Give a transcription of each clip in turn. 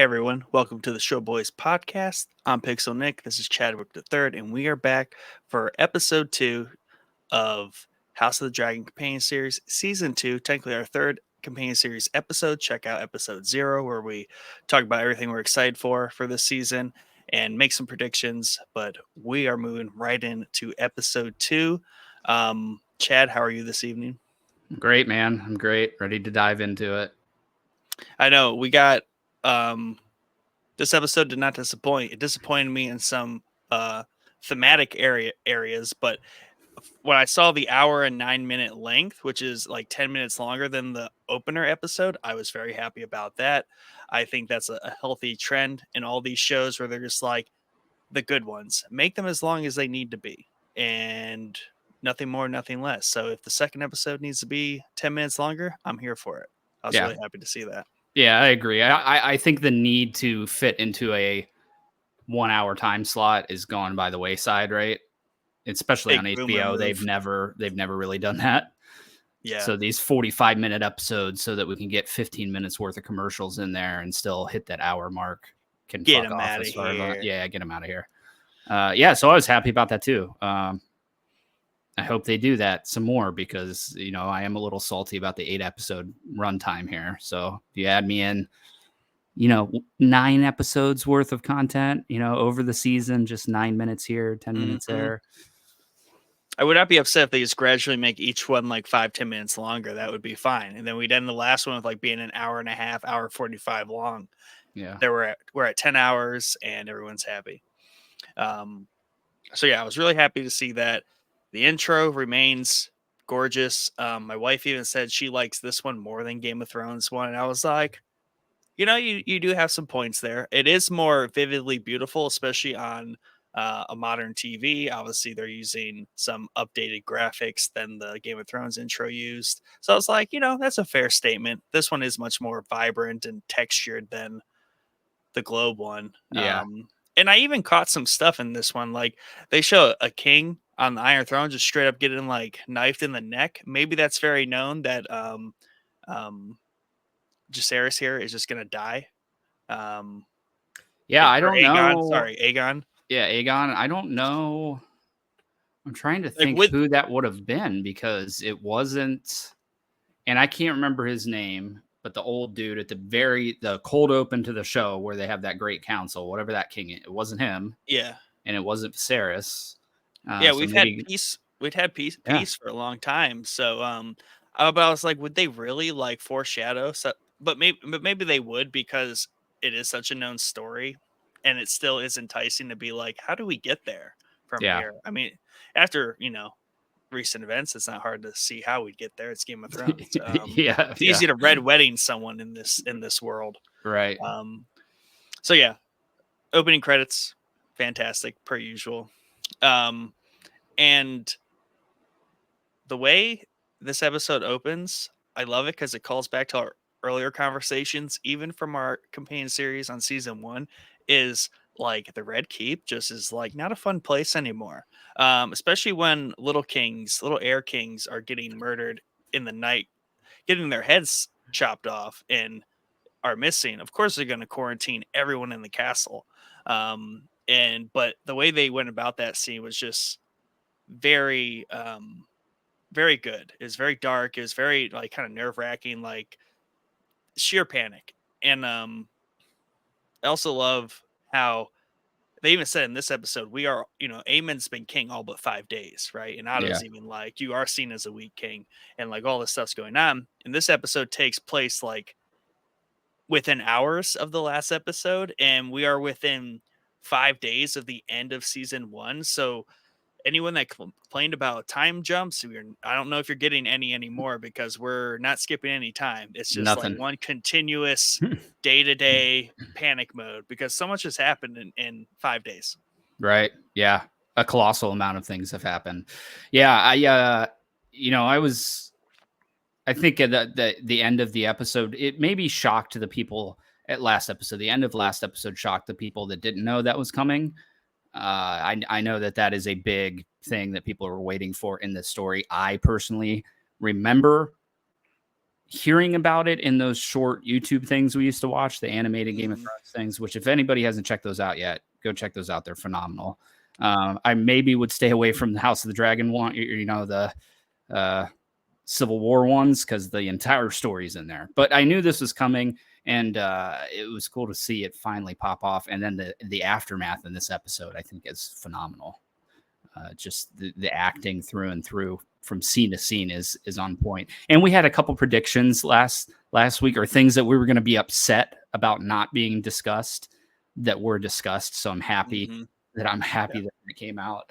everyone. Welcome to the Show Boys podcast. I'm Pixel Nick. This is Chadwick the Third, and we are back for episode 2 of House of the Dragon Companion Series, season 2. Technically, our third companion series episode. Check out episode 0, where we talk about everything we're excited for this season and make some predictions. But we are moving right into episode 2. Chad, how are you this evening? Great, man. I'm great. Ready to dive into it. I know we got this episode did not disappoint. It disappointed me in some thematic areas, but when I saw the hour and 9-minute length, which is like 10 minutes longer than the opener episode, I was very happy about that. I think that's a healthy trend in all these shows where they're just like the good ones. Make them as long as they need to be. And nothing more, nothing less. So if the second episode needs to be 10 minutes longer, I'm here for it. I was really happy to see that. Yeah, I agree. I think the need to fit into a 1 hour time slot is gone by the wayside, right? Especially on HBO. They've never really done that. Yeah. So these 45-minute episodes so that we can get 15 minutes worth of commercials in there and still hit that hour mark can get fuck them off out of here. Yeah, get them out of here. So I was happy about that too. I hope they do that some more because, I am a little salty about the 8-episode runtime here. So if you add me in, 9 episodes worth of content, over the season, just 9 minutes here, 10 minutes there. I would not be upset if they just gradually make each one like 5-10 minutes longer. That would be fine. And then we'd end the last one with like being an hour and a half, hour 45 long. Yeah. We're at 10 hours and everyone's happy. So yeah, I was really happy to see that. The intro remains gorgeous. My wife even said she likes this one more than Game of Thrones one. And I was like, you do have some points there. It is more vividly beautiful, especially on a modern TV. Obviously, they're using some updated graphics than the Game of Thrones intro used. So I was like, that's a fair statement. This one is much more vibrant and textured than the Globe one. Yeah. And I even caught some stuff in this one. Like they show a king on the Iron Throne just straight up getting like knifed in the neck. Maybe that's very known that Jacaerys here is just gonna die. I don't Aegon, know. Sorry, Aegon. Yeah, Aegon. I don't know. I'm trying to think who that would have been because it wasn't, and I can't remember his name, but the old dude at the cold open to the show where they have that great council, whatever that king is, it wasn't him. Yeah. And it wasn't Viserys. We've had peace. We'd had peace for a long time. So, but I was like, would they really like foreshadow? So, but maybe they would because it is such a known story, and it still is enticing to be like, how do we get there from here? I mean, after recent events, it's not hard to see how we'd get there. It's Game of Thrones. It's easy to red wedding someone in this world, right? So yeah, opening credits, fantastic per usual. And the way this episode opens, I love it because it calls back to our earlier conversations, even from our companion series on season 1, is like the Red Keep just is like not a fun place anymore. Especially when little air kings are getting murdered in the night, getting their heads chopped off and are missing. Of course, they're going to quarantine everyone in the castle. But the way they went about that scene was just very very good. It was very dark. It was very like kind of nerve-wracking, like sheer panic. And I also love how they even said in this episode, we are, Aemon's been king all but 5 days, right? And Otto's even like, you are seen as a weak king, and like all this stuff's going on. And this episode takes place like within hours of the last episode, and we are within 5 days of the end of season 1. So anyone that complained about time jumps, I don't know if you're getting any anymore because we're not skipping any time. It's just Nothing. like one continuous day-to-day panic mode because so much has happened in 5 days. Right. Yeah. A colossal amount of things have happened. Yeah. I think at the end of the episode, it maybe shocked the people at last episode. The end of last episode shocked the people that didn't know that was coming. I know that is a big thing that people are waiting for in this story. I personally remember hearing about it in those short YouTube things we used to watch, the animated Game of Mhm. Thrones things, which if anybody hasn't checked those out yet, go check those out. They're phenomenal. I maybe would stay away from the House of the Dragon one, the uh, Civil War ones, because the entire story's in there. But I knew this was coming, and it was cool to see it finally pop off. And then the aftermath in this episode, I think, is phenomenal. Just the acting through and through from scene to scene is on point. And we had a couple predictions last week, or things that we were going to be upset about not being discussed that were discussed. So I'm happy Mhm. that it came out.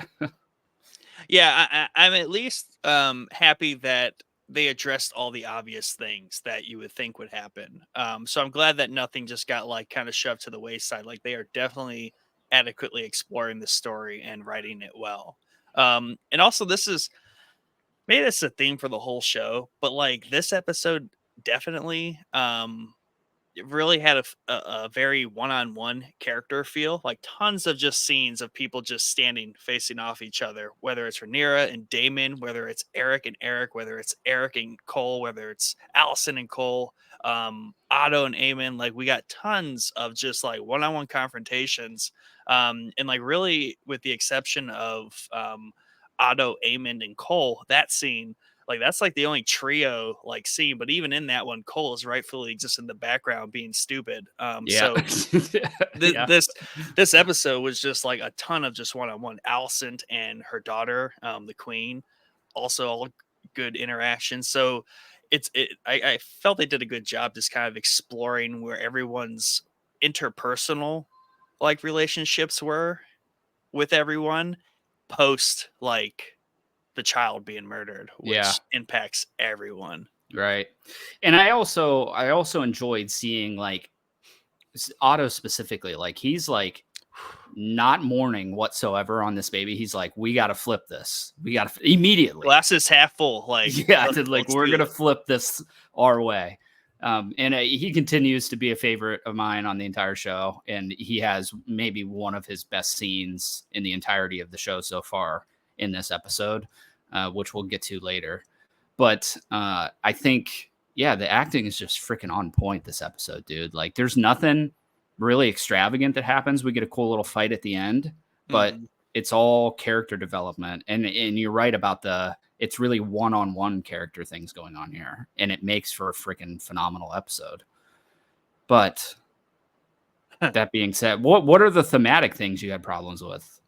Yeah, I'm at least happy that they addressed all the obvious things that you would think would happen. So I'm glad that nothing just got like kind of shoved to the wayside. Like they are definitely adequately exploring the story and writing it well. And also, this is maybe that's a theme for the whole show, but like this episode definitely it really had a very one-on-one character feel, like tons of just scenes of people just standing facing off each other, whether it's Rhaenyra and Damon, whether it's Eric and Eric, whether it's Eric and Cole, whether it's Allison and Cole, Otto and Aemon. Like we got tons of just like one-on-one confrontations, and like really with the exception of Otto, Aemon, and Cole, that scene like that's like the only trio like scene, but even in that one, Cole is rightfully just in the background being stupid. Yeah. So Yeah. this episode was just like a ton of just one on one. Alicent and her daughter, the Queen, also all good interactions. So I felt they did a good job just kind of exploring where everyone's interpersonal like relationships were with everyone post like the child being murdered, Yeah. which impacts everyone. Right. And I also enjoyed seeing like Otto specifically, like he's like not mourning whatsoever on this baby. He's like, we got to flip this. We got to immediately. Glass is half full. Like, Yeah, like let's we're do gonna it. flip this our way. And he continues to be a favorite of mine on the entire show, and he has maybe one of his best scenes in the entirety of the show so far in this episode, which we'll get to later. But I think, yeah, the acting is just freaking on point this episode, dude. Like, there's nothing really extravagant that happens. We get a cool little fight at the end, but Mhm. it's all character development. And you're right about it's really one-on-one character things going on here, and it makes for a freaking phenomenal episode. But that being said, what are the thematic things you had problems with?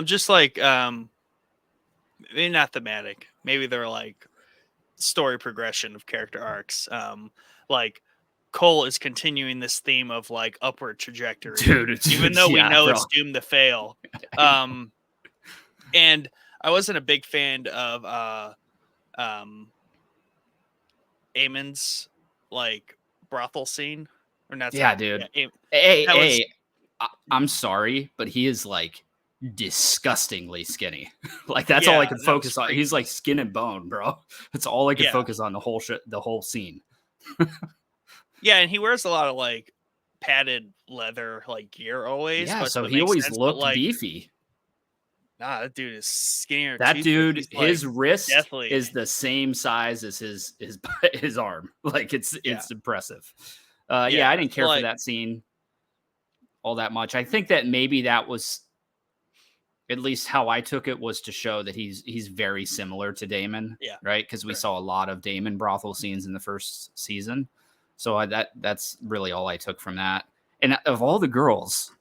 Just like maybe not thematic. Maybe they're like story progression of character arcs. Like Cole is continuing this theme of like upward trajectory, Dude, even though we yeah, know bro. it's doomed to fail. I know. Um, and I wasn't a big fan of um Aemon's like brothel scene, or not Yeah, sorry, dude. yeah, Hey, that was hey, I'm sorry, but he is like disgustingly skinny. Like that's all I yeah, could that was focus on. He's freaky. like skin and bone, bro. That's all I could Yeah, focus on the whole scene. yeah, and he wears a lot of like padded leather like gear always, Yeah, but so so it he makes always sense. But looked like, beefy. nah, that dude is skinnier That toothpick. dude, He's like his wrist deathly, is the same size as his his arm. Like yeah, it's impressive. Yeah, yeah. I didn't So care for like, that scene all that much. I think that maybe that was at least how I took it, was to show that he's very similar to Damon, yeah, right? Because we sure. saw a lot of Damon brothel scenes in the first season. So that's really all I took from that. And of all the girls,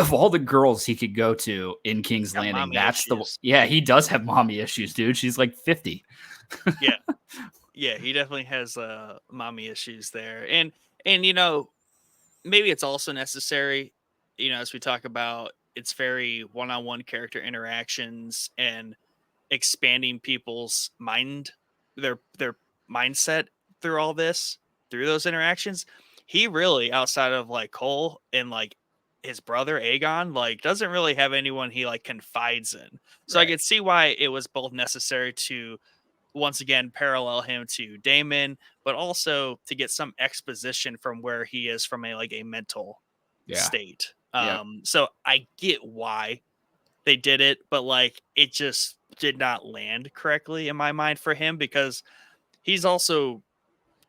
of all the girls he could go to in King's Got Landing, mommy that's issues. yeah, he does have mommy issues, dude. She's like 50. Yeah, yeah. He definitely has mommy issues there, and maybe it's also necessary, as we talk about it's very one-on-one character interactions and expanding people's their mindset through all this, through those interactions. He really, outside of like Cole and like his brother Aegon, like doesn't really have anyone he like confides in. So I Right. could see why it was both necessary to once again parallel him to Damon, but also to get some exposition from where he is from a mental Yeah. state. Yeah. So I get why they did it, but like it just did not land correctly in my mind for him because he's also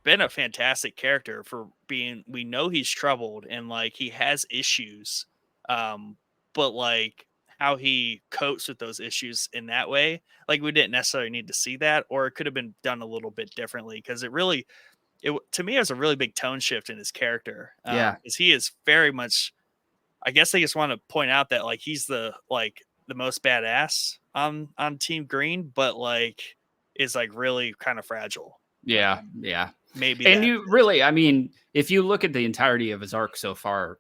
been a fantastic character for being. We know he's troubled and like he has issues, um, but like how he copes with those issues in that way, like we didn't necessarily need to see that, or it could have been done a little bit differently because to me it was a really big tone shift in his character. Yeah. Because he is very much. I guess I just want to point out that like he's the most badass on Team Green, but like is like really kind of fragile. Yeah. Yeah. Maybe And that's you it. really, I mean, if you look at the entirety of his arc so far,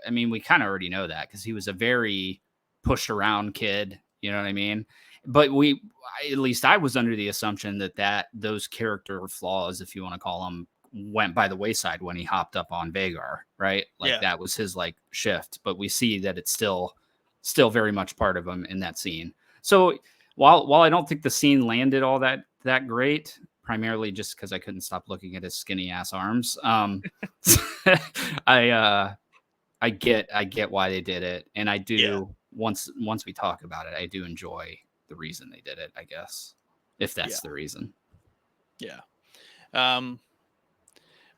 I mean, we kind of already know that because he was a very pushed around kid. You know what I mean? But at least I was under the assumption that those character flaws, if you want to call them, went by the wayside when he hopped up on Vagar, right? Like Yeah. that was his like shift. But we see that it's still very much part of him in that scene. So while I don't think the scene landed all that great, primarily just because I couldn't stop looking at his skinny ass arms. I I get why they did it, and I Yeah. do once we talk about it, I do enjoy the reason they did it. I guess if Yeah. that's the reason. Yeah. Um,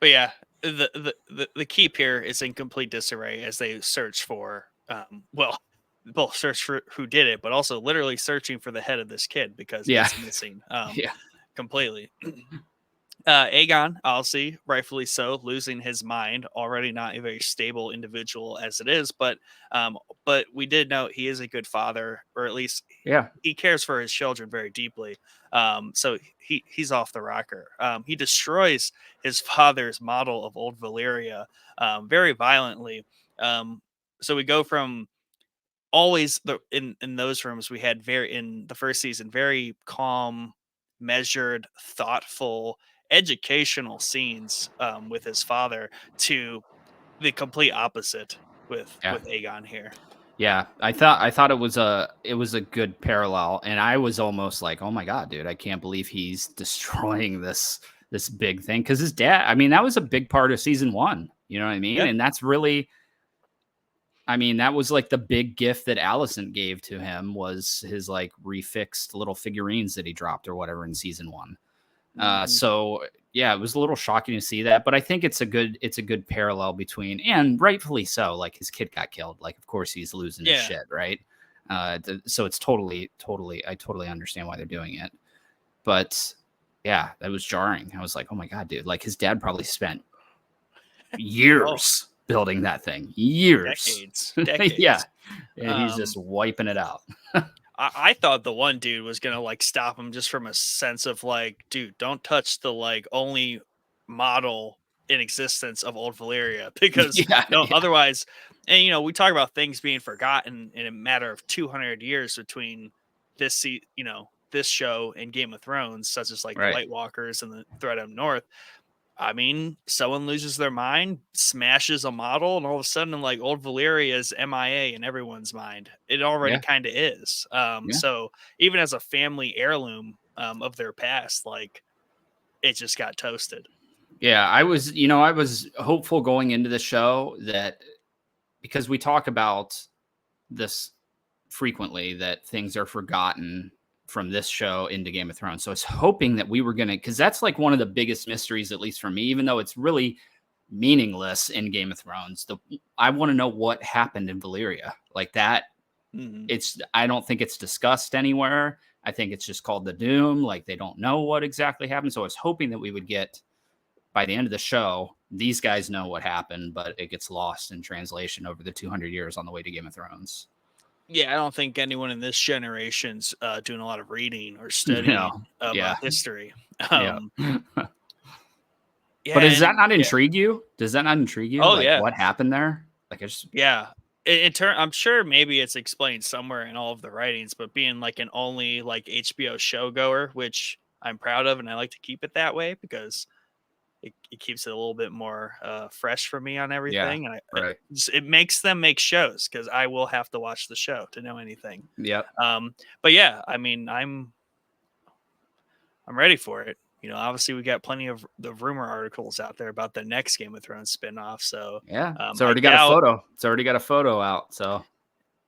but yeah, the keep here is in complete disarray as they search for well, both search for who did it, but also literally searching for the head of this kid because Yeah, it's missing yeah, completely. Aegon, obviously, rightfully so, losing his mind. Already not a very stable individual as it is, but we did note he is a good father, or at least yeah, he cares for his children very deeply. So he's off the rocker. He destroys his father's model of old Valyria very violently. Um, so we go from always in those rooms we had very in the first season very calm, measured, thoughtful, educational scenes with his father to the complete opposite yeah. with Aegon here. Yeah, I thought it was a good parallel, and I was almost like, oh my god, dude, I can't believe he's destroying this big thing because his dad. I mean, that was a big part of season one. You know what I mean? Yeah. And that's really, I mean, that was like the big gift that Allison gave to him was his like refixed little figurines that he dropped or whatever in season one. Hmm. So yeah, it was a little shocking to see that, but I think it's a good parallel between, and rightfully so. Like his kid got killed. Like of course he's losing his Yeah. shit, right? So it's totally, I totally understand why they're doing it. But yeah, that was jarring. I was like, oh my god, dude! Like his dad probably spent Oh, years building that thing, years. decades, Yeah, decades. and he's Um, just wiping it out. I thought the one dude was gonna like stop him just from a sense of like, dude, don't touch the like only model in existence of old Valyria because Yeah, yeah, otherwise, and we talk about things being forgotten in a matter of 200 years between this show and Game of Thrones, such as like the right. White Walkers and the Threat Up North. I mean, someone loses their mind, smashes a model, and all of a sudden, like old Valyria is MIA in everyone's mind. It already Yeah, kind of is. yeah. So even as a family heirloom of their past, like it just got toasted. Yeah, I was hopeful going into the show that because we talk about this frequently that things are forgotten from this show into Game of Thrones. So I was hoping that we were going to, because that's like one of the biggest mysteries, at least for me, even though it's really meaningless in Game of Thrones. I want to know what happened in Valyria. Like that, Hmm. I don't think it's discussed anywhere. I think it's just called the Doom. Like they don't know what exactly happened. So I was hoping that we would get by the end of the show, these guys know what happened, but it gets lost in translation over the 200 years on the way to Game of Thrones. Yeah, I don't think anyone in this generation's doing a lot of reading or studying No, of yeah, history. yeah. Um, But yeah, does that and not yeah, intrigue you? Does that not intrigue you? oh Like yeah, what happened there? Like I just, yeah. In turn, I'm sure maybe it's explained somewhere in all of the writings, but being like an only like HBO show goer, which I'm proud of, and I like to keep it that way because it keeps it a little bit more fresh for me on yeah, everything, and right, it makes them make shows because I will have to watch the show to know anything. yep, Um, but yeah, I mean, I'm ready for it. Obviously we got plenty of the rumor articles out there about the next Game of Thrones spinoff. So yeah. It's I already got a doubt. photo. It's already got a photo out. So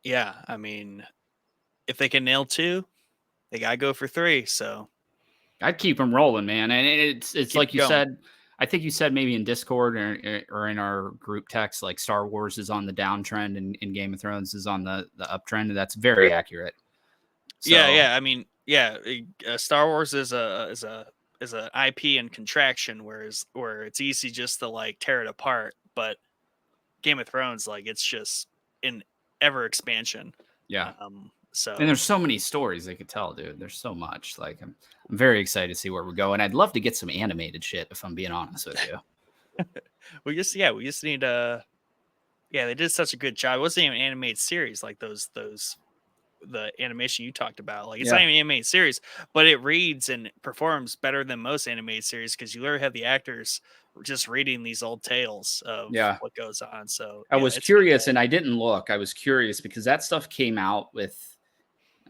Yeah, I mean, if they can nail two, they gotta go for three. So I'd keep them rolling, man. And it's Keep like it you going. said. I think you said maybe in Discord or in our group text, like Star Wars is on the downtrend and Game of Thrones is on the uptrend. And that's very accurate. Yeah, So yeah. I mean, yeah. Star Wars is a IP and contraction, where it's easy just to like tear it apart. But Game of Thrones, like it's just in ever expansion. yeah. And So there's so many stories they could tell, dude. There's so much. Like I'm very excited to see where we go, and I'd love to get some animated shit. If I'm being honest with you. we just need yeah, they did such a good job. It wasn't even an animated series like those the animation you talked about. Like it's not Yeah. even an animated series, but it reads and performs better than most animated series because you literally have the actors just reading these old tales of Yeah. what goes on. So I yeah, was it's good curious, that and I didn't look. I was curious because that stuff came out with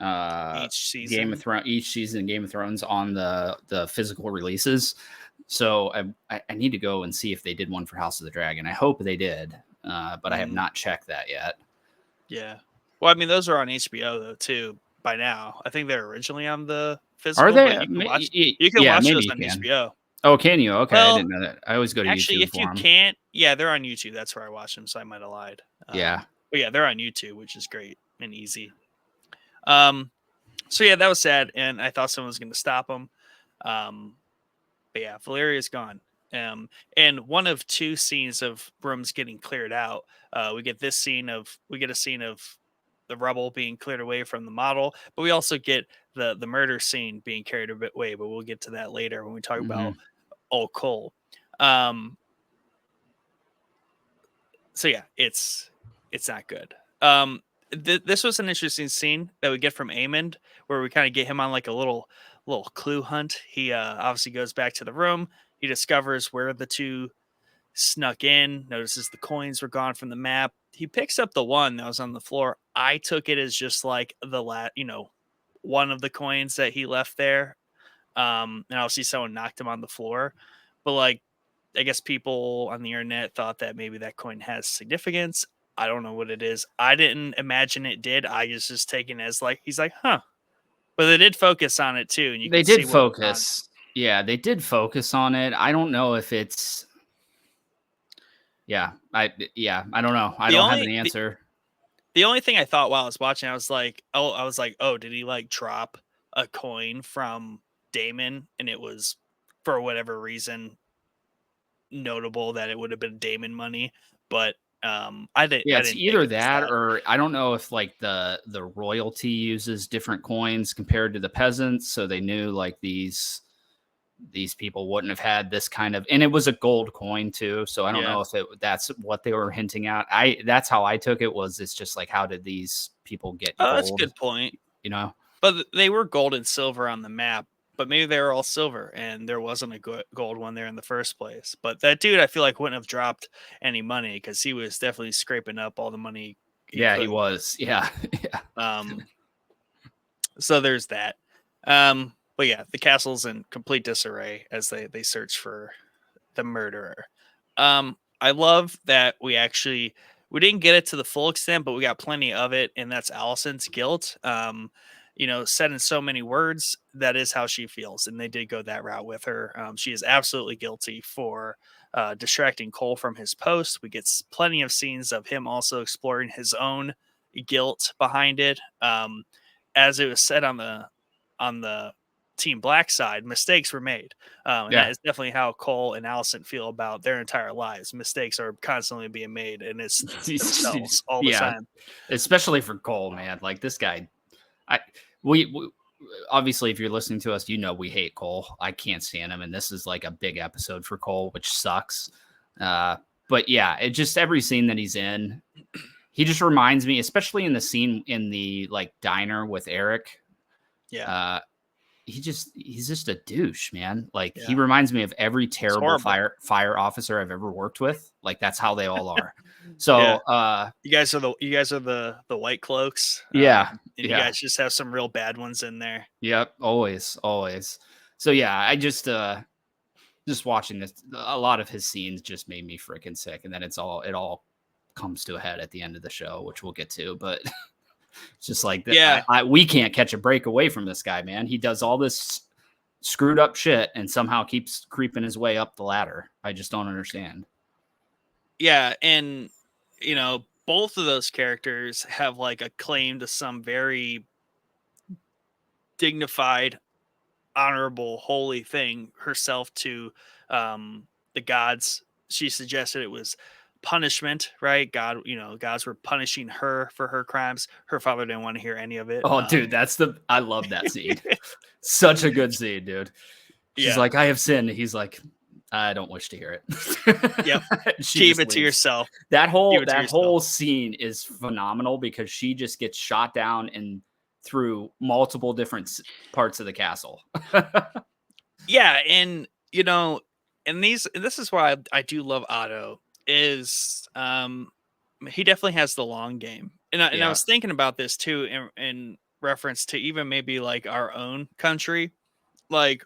each Game of season. Thrones each season of Game of Thrones on the physical releases. So I need to go and see if they did one for House of the Dragon. I hope they did, but I have Mm, not checked that yet. yeah. Well, I mean, those are on HBO though too. By now, I think they're originally on the Are physical, but they? you can Yeah, watch maybe those you on can. HBO. Oh, can you? Okay, I Well, didn't know that. I always go to actually, YouTube if you for them. can't, yeah, they're on YouTube. That's where I watch them, so I might have lied. Yeah. But yeah, they're on YouTube, which is great and easy. Um, so yeah, that was sad, and I thought someone was going to stop him. Um, but yeah, Valeria's gone. And one of two scenes of rooms getting cleared out. We get a scene of the rubble being cleared away from the model, but we also get the murder scene being carried a bit away. But we'll get to that later when we talk Hmm. about Old Cole. Um, so yeah, it's not good. This was an interesting scene that we get from Amond, where we kind of get him on like a little clue hunt. He obviously goes back to the room. He discovers where the two snuck in. Notices the coins were gone from the map. He picks up the one that was on the floor. I took it as just like one of the coins that he left there. And obviously someone knocked him on the floor, but like I guess people on the internet thought that maybe that coin has significance. I don't know what it is. I didn't imagine it did. I was just taken as like he's like, huh. But they did focus on it too, and you They can see did where it was on. focus. Yeah, they did focus on it. I don't know if it's. I don't know. I The don't have only an the, answer. the only thing I thought while I was watching, I was like, oh, did he like drop a coin from Damon, and it was for whatever reason notable that it would have been Damon money, but Yeah, I it's didn't take either it as that that. or I don't know if like the royalty uses different coins compared to the peasants, so they knew like these people wouldn't have had this kind of, and it was a gold coin too, so I don't Yeah. know if that's what they were hinting at. That's how I took it, was it's just like, how did these people get Oh, that's a gold, good point. you know? But they were gold and silver on the map, but maybe they were all silver and there wasn't a gold one there in the first place. But that dude, I feel like wouldn't have dropped any money because he was definitely scraping up all the money he Yeah, he could. was. Yeah. Yeah. Um, so there's that. But yeah, the castle's in complete disarray as they search for the murderer. I love that we didn't get it to the full extent, but we got plenty of it, and that's Allison's guilt. Said in so many words, that is how she feels, and they did go that route with her. She is absolutely guilty for distracting Cole from his post. We get plenty of scenes of him also exploring his own guilt behind it. As it was said on the Team Black side, mistakes were made. And that Yeah. is definitely how Cole and Allison feel about their entire lives. Mistakes are constantly being made, and it's themselves all the Yeah, time. especially for Cole, man. Like this guy, I we obviously, if you're listening to us, you know we hate Cole. I can't stand him, and this is like a big episode for Cole, which sucks. Uh, but yeah, it just, every scene that he's in, he just reminds me, especially in the scene in the like diner with Eric. Yeah, Uh, he's just a douche, man. Like he yeah, reminds me of every it's terrible horrible. fire officer I've ever worked with. Like that's how they all are. Yeah, So you guys are the white cloaks, yeah, and you yeah. guys just have some real bad ones in there. Yep, always, always. So yeah, I just watching this, a lot of his scenes just made me freaking sick, and then it all comes to a head at the end of the show, which we'll get to. But it's just like that. Yeah, We can't catch a break away from this guy, man. He does all this screwed up shit and somehow keeps creeping his way up the ladder. I just don't understand. Yeah, and both of those characters have like a claim to some very dignified, honorable, holy thing herself to the gods. She suggested it was punishment, right? Gods were punishing her for her crimes. Her father didn't want to hear any of it. Oh, dude, I love that scene. Such a good scene, dude. She's Yeah. like, I have sinned. He's like, I don't wish to hear it. Yep. She Keep just it to leaves. yourself. That Keep whole it to that yourself. whole scene is phenomenal because she just gets shot down and through multiple different parts of the castle. Yeah, and this is why I do love Otto is he definitely has the long game. And I Yeah, was thinking about this too in reference to even maybe like our own country. Like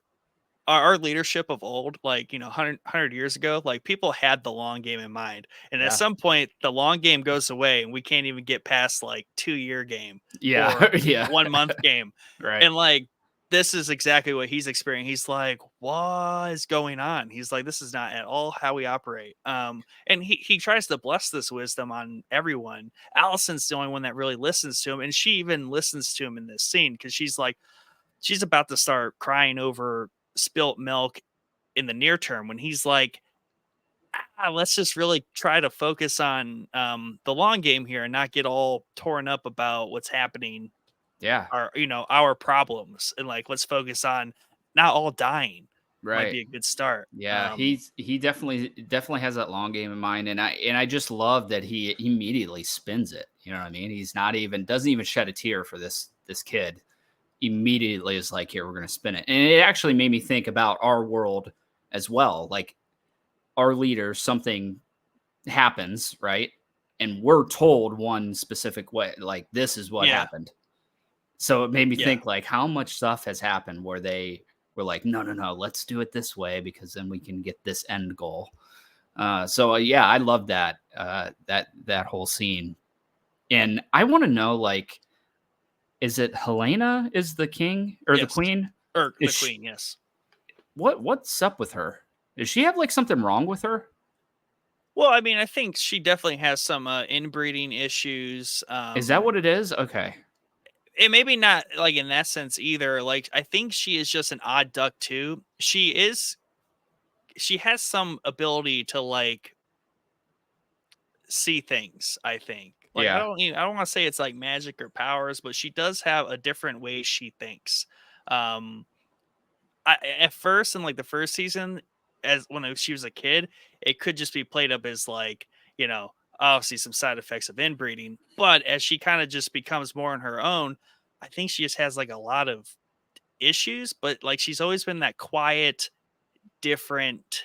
our leadership of old, like 100 years ago, like people had the long game in mind, and at yeah, some point the long game goes away and we can't even get past like 2-year game or yeah, yeah. 1 month game. Right. And like this is exactly what he's experiencing. He's like, what is going on? He's like, this is not at all how we operate. And he tries to bless this wisdom on everyone. Allison's the only one that really listens to him, and she even listens to him in this scene because she's about to start crying over spilt milk in the near term when he's like, let's just really try to focus on the long game here and not get all torn up about what's happening, Yeah. our problems, and like let's focus on not all dying. Might Right. be a good start. Yeah, he definitely has that long game in mind, and I just love that he immediately spins it. You know what I mean? He's not even doesn't even shed a tear for this kid. Immediately is like, here, we're gonna spin it, and it actually made me think about our world as well. Like our leaders, something happens, right, and we're told one specific way, like this is what Yeah, happened. So it made me yeah, think like how much stuff has happened where they were like, no, no, no, let's do it this way because then we can get this end goal. Yeah, I love that that whole scene. And I want to know, like, is it Helena is the king or the yes, queen? or Is the she, queen. Yes. what's up with her? Does she have like something wrong with her? Well, I mean, I think she definitely has some inbreeding issues. Is that what it is? Okay. It maybe not like in that sense either. Like I think she is just an odd duck too. She has some ability to like see things, I think. Like Yeah. I don't want to say it's like magic or powers, but she does have a different way she thinks. Um at first in like the first season, as she was a kid, it could just be played up as like, obviously some side effects of inbreeding. But as she kind of just becomes more on her own, I think she just has like a lot of issues, but like she's always been that quiet, different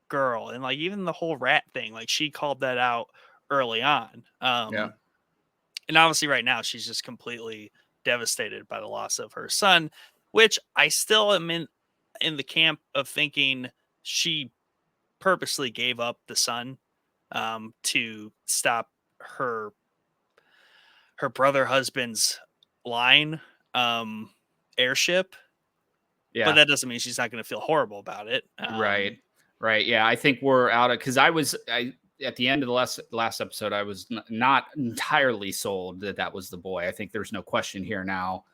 girl. And like even the whole rat thing, like she called that out early on. Yeah. And obviously right now she's just completely devastated by the loss of her son, which I still am in the camp of thinking she purposely gave up the son to stop her brother husband's line airship, but Yeah. that doesn't mean she's not going to feel horrible about it. Right. Right. Yeah. I think we're out of because I at the end of the last episode, I was not entirely sold that that was the boy. I think there's no question here now.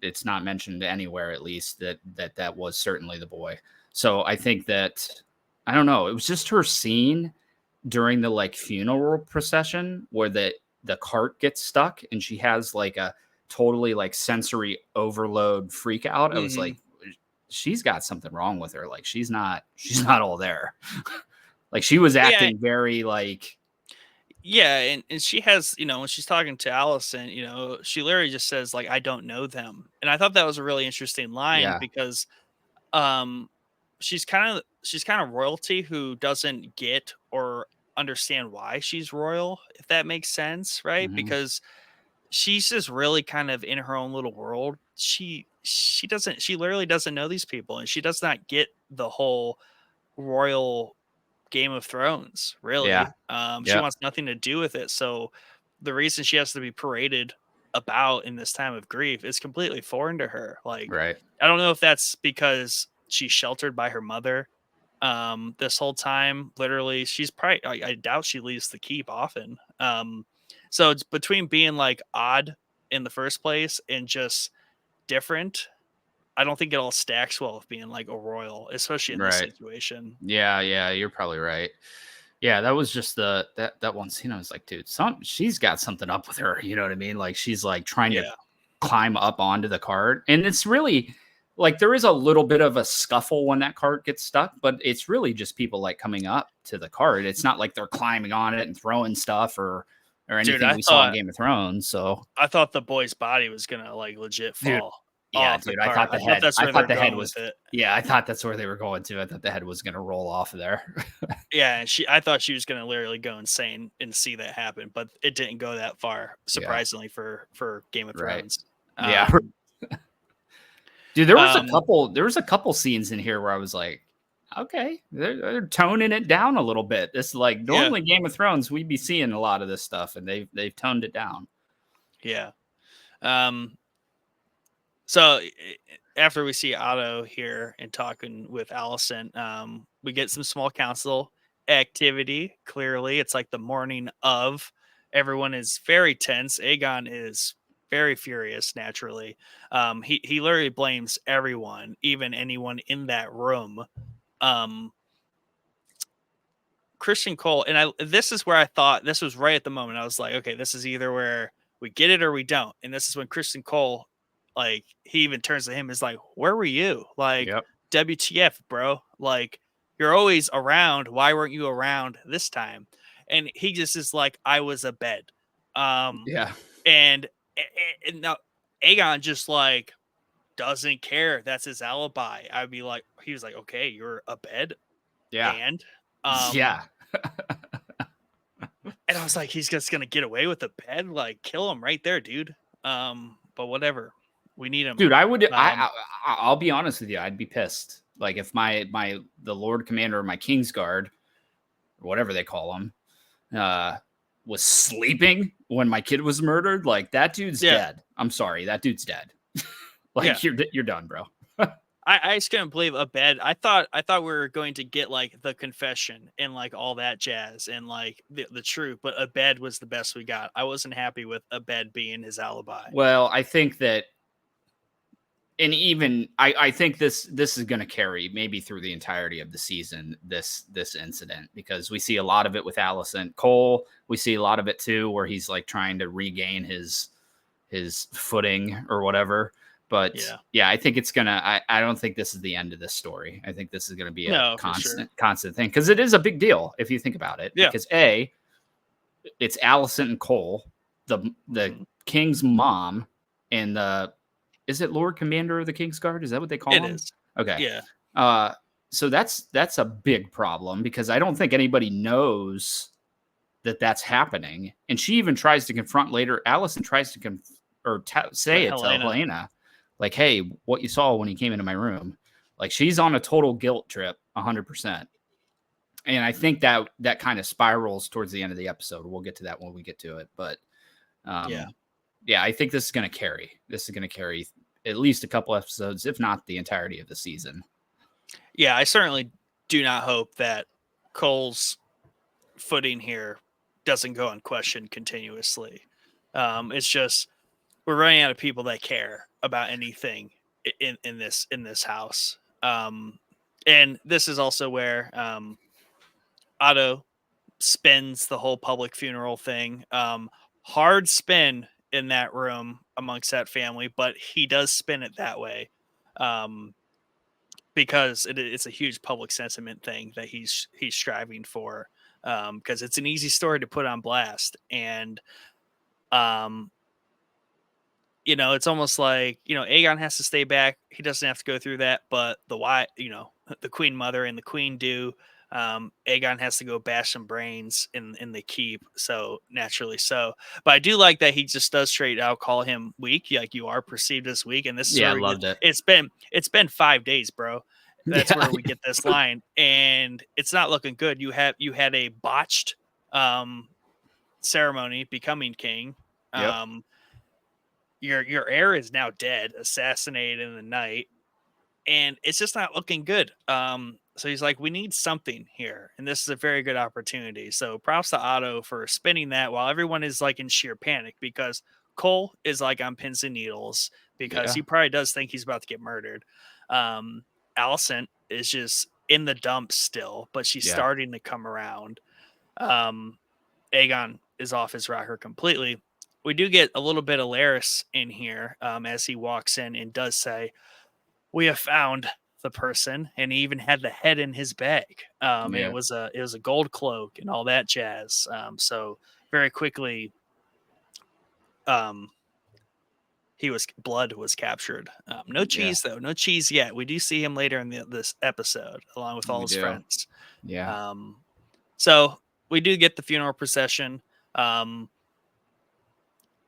It's not mentioned anywhere, at least that was certainly the boy. So I think that I don't know. It was just her scene during the like funeral procession where the cart gets stuck and she has like a totally like sensory overload freak out. I was hmm like, she's got something wrong with her. Like she's not all there. Like she was Yeah, acting very like yeah, and she has, when she's talking to Allison, she literally just says like, "I don't know them," and I thought that was a really interesting line yeah. because um, she's kind of royalty who doesn't get or understand why she's royal, if that makes sense, right? Mhm. Because she's just really kind of in her own little world. She literally doesn't know these people, and she does not get the whole royal Game of Thrones, Yeah. really. She Yeah. wants nothing to do with it. So the reason she has to be paraded about in this time of grief is completely foreign to her. Like, Right. I don't know if that's because she's sheltered by her mother this whole time. Literally, she's probably, I doubt she leaves the keep often. So it's between being like odd in the first place and just different. I don't think it all stacks well with being like a royal, especially in this Right. situation. Yeah, yeah, you're probably right. Yeah, that was just that one scene. I was like, dude, she's got something up with her. You know what I mean? Like she's like trying to Yeah. climb up onto the cart, and it's really like there is a little bit of a scuffle when that cart gets stuck, but it's really just people like coming up to the cart. It's not like they're climbing on it and throwing stuff or Dude, anything I we saw in thought Game of Thrones. So, I thought the boy's body was gonna like legit dude, fall yeah, off the dude, cart. I thought that's I where thought they're the head going was, with it. yeah, I thought that's where they were going to. I thought the head was gonna roll off of there. Yeah, and I thought she was gonna literally go insane and see that happen, but it didn't go that far, Yeah, surprisingly for Game of right. Thrones. Yeah, Um, dude, um, there was a couple scenes in here where I was like, okay, they're toning it down a little bit. This like yeah, normally Game of Thrones, we'd be seeing a lot of this stuff, and they've toned it down. yeah. Um, so after we see Otto here and talking with Allison, we get some small council activity. Clearly, it's like the morning of. Everyone is very tense. Aegon is very furious. Naturally, he literally blames everyone, even anyone in that room. Um, Christian Cole, and this is where I thought this was right at the moment. I was like, okay, this is either where we get it or we don't. And this is when Christian Cole, like, he even turns to him, is like, where were you? Like, Yep. WTF, bro? Like, you're always around. Why weren't you around this time? And he just is like, I was abed. Um, Yeah. and, and now Aegon just like doesn't care. That's his alibi. I'd be like, he was like, okay, you're abed, Yeah. and um Yeah. and I was like, he's just gonna get away with the bed, like kill him right there, dude. But whatever, we need him. Dude, I would. Um, I'll be honest with you. I'd be pissed. Like if the Lord Commander of my Kingsguard, or whatever they call him, uh, was sleeping when my kid was murdered. Like that dude's yeah, dead. I'm sorry, that dude's dead. yeah. Like you're done, bro. I just couldn't believe a bed. I thought we were going to get like the confession and like all that jazz and like the truth, but a bed was the best we got. I wasn't happy with a bed being his alibi. Well, I think that, and even I think this is going to carry maybe through the entirety of the season. This incident, because we see a lot of it with Allison Cole. We see a lot of it too, where he's like trying to regain his footing or whatever. But Yeah, yeah, I think it's gonna. I don't think this is the end of this story. I think this is gonna be a no, for sure. constant thing, because it is a big deal if you think about it. Yeah, Because it's Allison and Cole, the mhm. king's mom, and the is it Lord Commander of the King's Guard? Is that what they call It him? is. Okay. Yeah, Uh, so that's a big problem, because I don't think anybody knows that that's happening. And she even tries to confront later. Allison tries to say it to Helena. Helena, like, "Hey, what you saw when he came into my room." Like she's on a total guilt trip, 100%. And I think that kind of spirals towards the end of the episode. We'll get to that when we get to it, but Yeah. um, yeah, I think this is going to carry. This is going to carry at least a couple episodes, if not the entirety of the season. Yeah, I certainly do not hope that Cole's footing here doesn't go unquestioned continuously. It's just we're running out of people that care about anything in this house. And this is also where Otto spins the whole public funeral thing. Hard spin in that room amongst that family, but he does spin it that way. Um, because it's a huge public sentiment thing that he's striving for, because it's an easy story to put on blast. And um it's almost like Aegon has to stay back. He doesn't have to go through that, but the Queen Mother and the Queen do. Aegon has to go bash some brains in the keep, so naturally so. But I do like that he just does straight out call him weak, like you are perceived as weak, and this is Yeah, I where we get. loved it. It's been 5 days, bro. That's Yeah, where we get this line, and it's not looking good. You had a botched um, ceremony becoming king. yep. Um, your heir is now dead, assassinated in the night, and it's just not looking good. So he's like, we need something here, and this is a very good opportunity. So props to Otto for spinning that while everyone is like in sheer panic because Cole is like on pins and needles because Yeah. he probably does think he's about to get murdered. Um, Allison is just in the dumps still, but she's Yeah. starting to come around. Um, Aegon is off his rocker completely. We do get a little bit of Laris in here as he walks in and does say, "We have found the person," and he even had the head in his bag. And Yeah. it was a gold cloak and all that jazz. So very quickly, um, he was blood was captured. No Yeah. cheese though, no cheese yet. We do see him later in this episode along with all We his do. friends. Yeah. Um, so we do get the funeral procession. Um,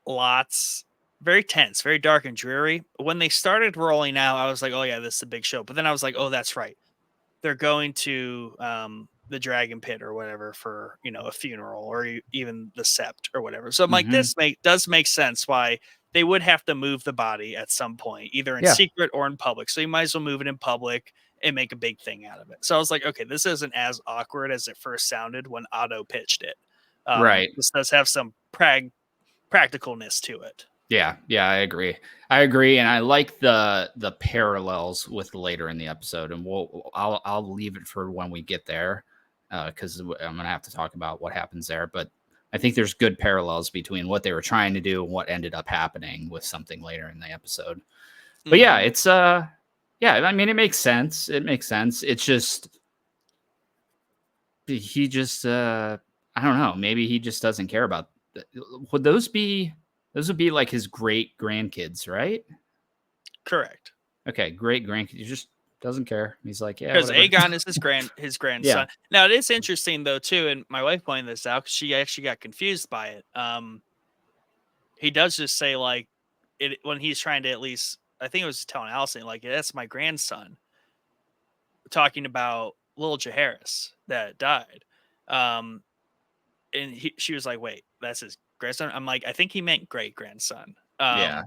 Lots very tense, very dark and dreary. When they started rolling out, I was like, "Oh yeah, this is a big show." But then I was like, "Oh, that's right. They're going to the Dragon Pit or whatever for a funeral or even the Sept or whatever." So I'm like, Hmm. this does make sense why they would have to move the body at some point, either in Yeah. secret or in public. So you might as well move it in public and make a big thing out of it. So I was like, okay, this isn't as awkward as it first sounded when Otto pitched it. Right. This does have some practicalness to it. Yeah, yeah, I agree. I agree, and I like the parallels with later in the episode, and I'll leave it for when we get there, because I'm gonna have to talk about what happens there. But I think there's good parallels between what they were trying to do and what ended up happening with something later in the episode. But yeah, Mm-hmm. it's yeah, I mean, it makes sense. It makes sense. It's just he just I don't know. Maybe he just doesn't care about. Would those be? Those would be like his great grandkids, right? Correct. Okay, great grandkids. He just doesn't care. He's like, yeah, Because whatever. Aegon is his Yeah, grandson. Now it is interesting though too, and my wife pointed this out because she actually got confused by it. He does just say like it when he's trying to at least I think it was telling Allison like that's my grandson, talking about little Jaharis that died. Um, and she was like, wait, that's his grandson. I'm like, I think he meant great grandson. yeah,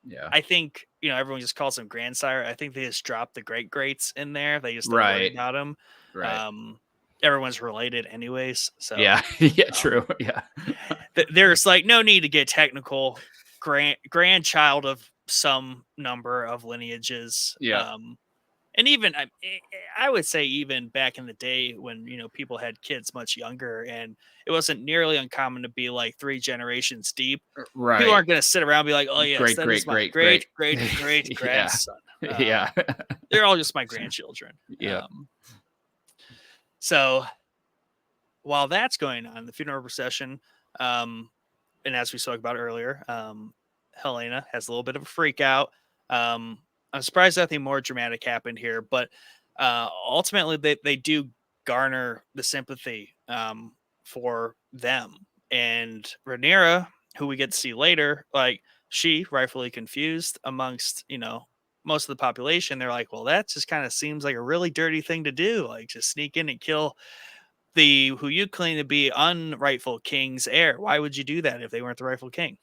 yeah. I think everyone just calls him grandsire. I think they just dropped the great greats in there. They just don't worry Right, about him. right. Um, Everyone's related, anyways. So Yeah, yeah, um, true. Yeah, there's like no need to get technical. Grandchild of some number of lineages. yeah. And even I would say even back in the day when people had kids much younger, and it wasn't nearly uncommon to be like 3 generations deep. People Right. aren't going to sit around and be like, "Oh yes, Great, that is great, my great, great great. great great Yeah, grandson." yeah, They're all just my grandchildren. yeah, So while that's going on, the funeral procession, um, and as we spoke about earlier, Helena has a little bit of a freak out. I'm surprised nothing more dramatic happened here, but ultimately they do garner the sympathy for them. And Rhaenyra, who we get to see later, like she rightfully confused amongst most of the population. They're like, well, that just kind of seems like a really dirty thing to do, like just sneak in and kill the who you claim to be unrightful king's heir. Why would you do that if they weren't the rightful king?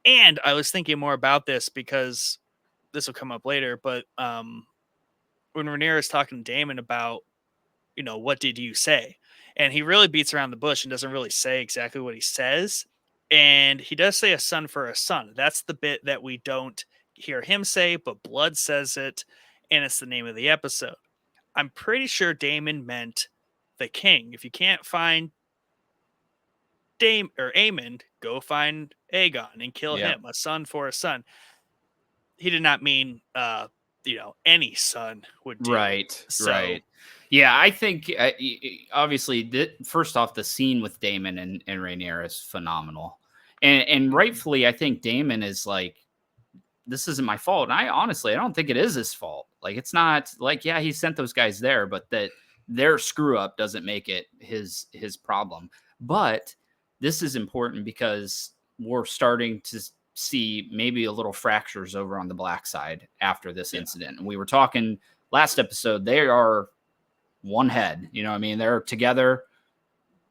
And I was thinking more about this because this will come up later, but when Rhaenyra is talking to Damon about, what did you say? And he really beats around the bush and doesn't really say exactly what he says. And he does say a son for a son. That's the bit that we don't hear him say, but Blood says it, and it's the name of the episode. I'm pretty sure Damon meant the king. If you can't find Dame or Aemond, go find Aegon and kill yeah. him. A son for a son. He did not mean any son would do. Right, So right. Yeah, I think obviously, first off, the scene with Damon and Rhaenyra is phenomenal, and mhm, rightfully, I think Damon is like, this isn't my fault. And I honestly, I don't think it is his fault. Like, it's not like, yeah, he sent those guys there, but that their screw up doesn't make it his problem. But this is important because we're starting to see maybe a little fractures over on the black side after this yeah, incident. And we were talking last episode, they are one head, you know what I mean? They're together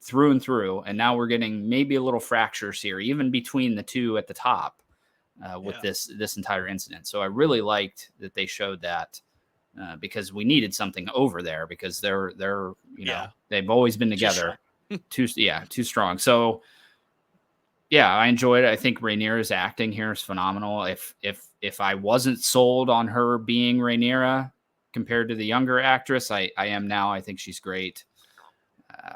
through and through. And now we're getting maybe a little fractures here, even between the two at the top. with Yeah. this entire incident. So I really liked that they showed that because we needed something over there because they're Yeah. they've always been Too strong. together, too strong. So yeah, I enjoyed it. I think Rhaenyra's acting here is phenomenal. If I wasn't sold on her being Rhaenyra compared to the younger actress, I am now. I think she's great.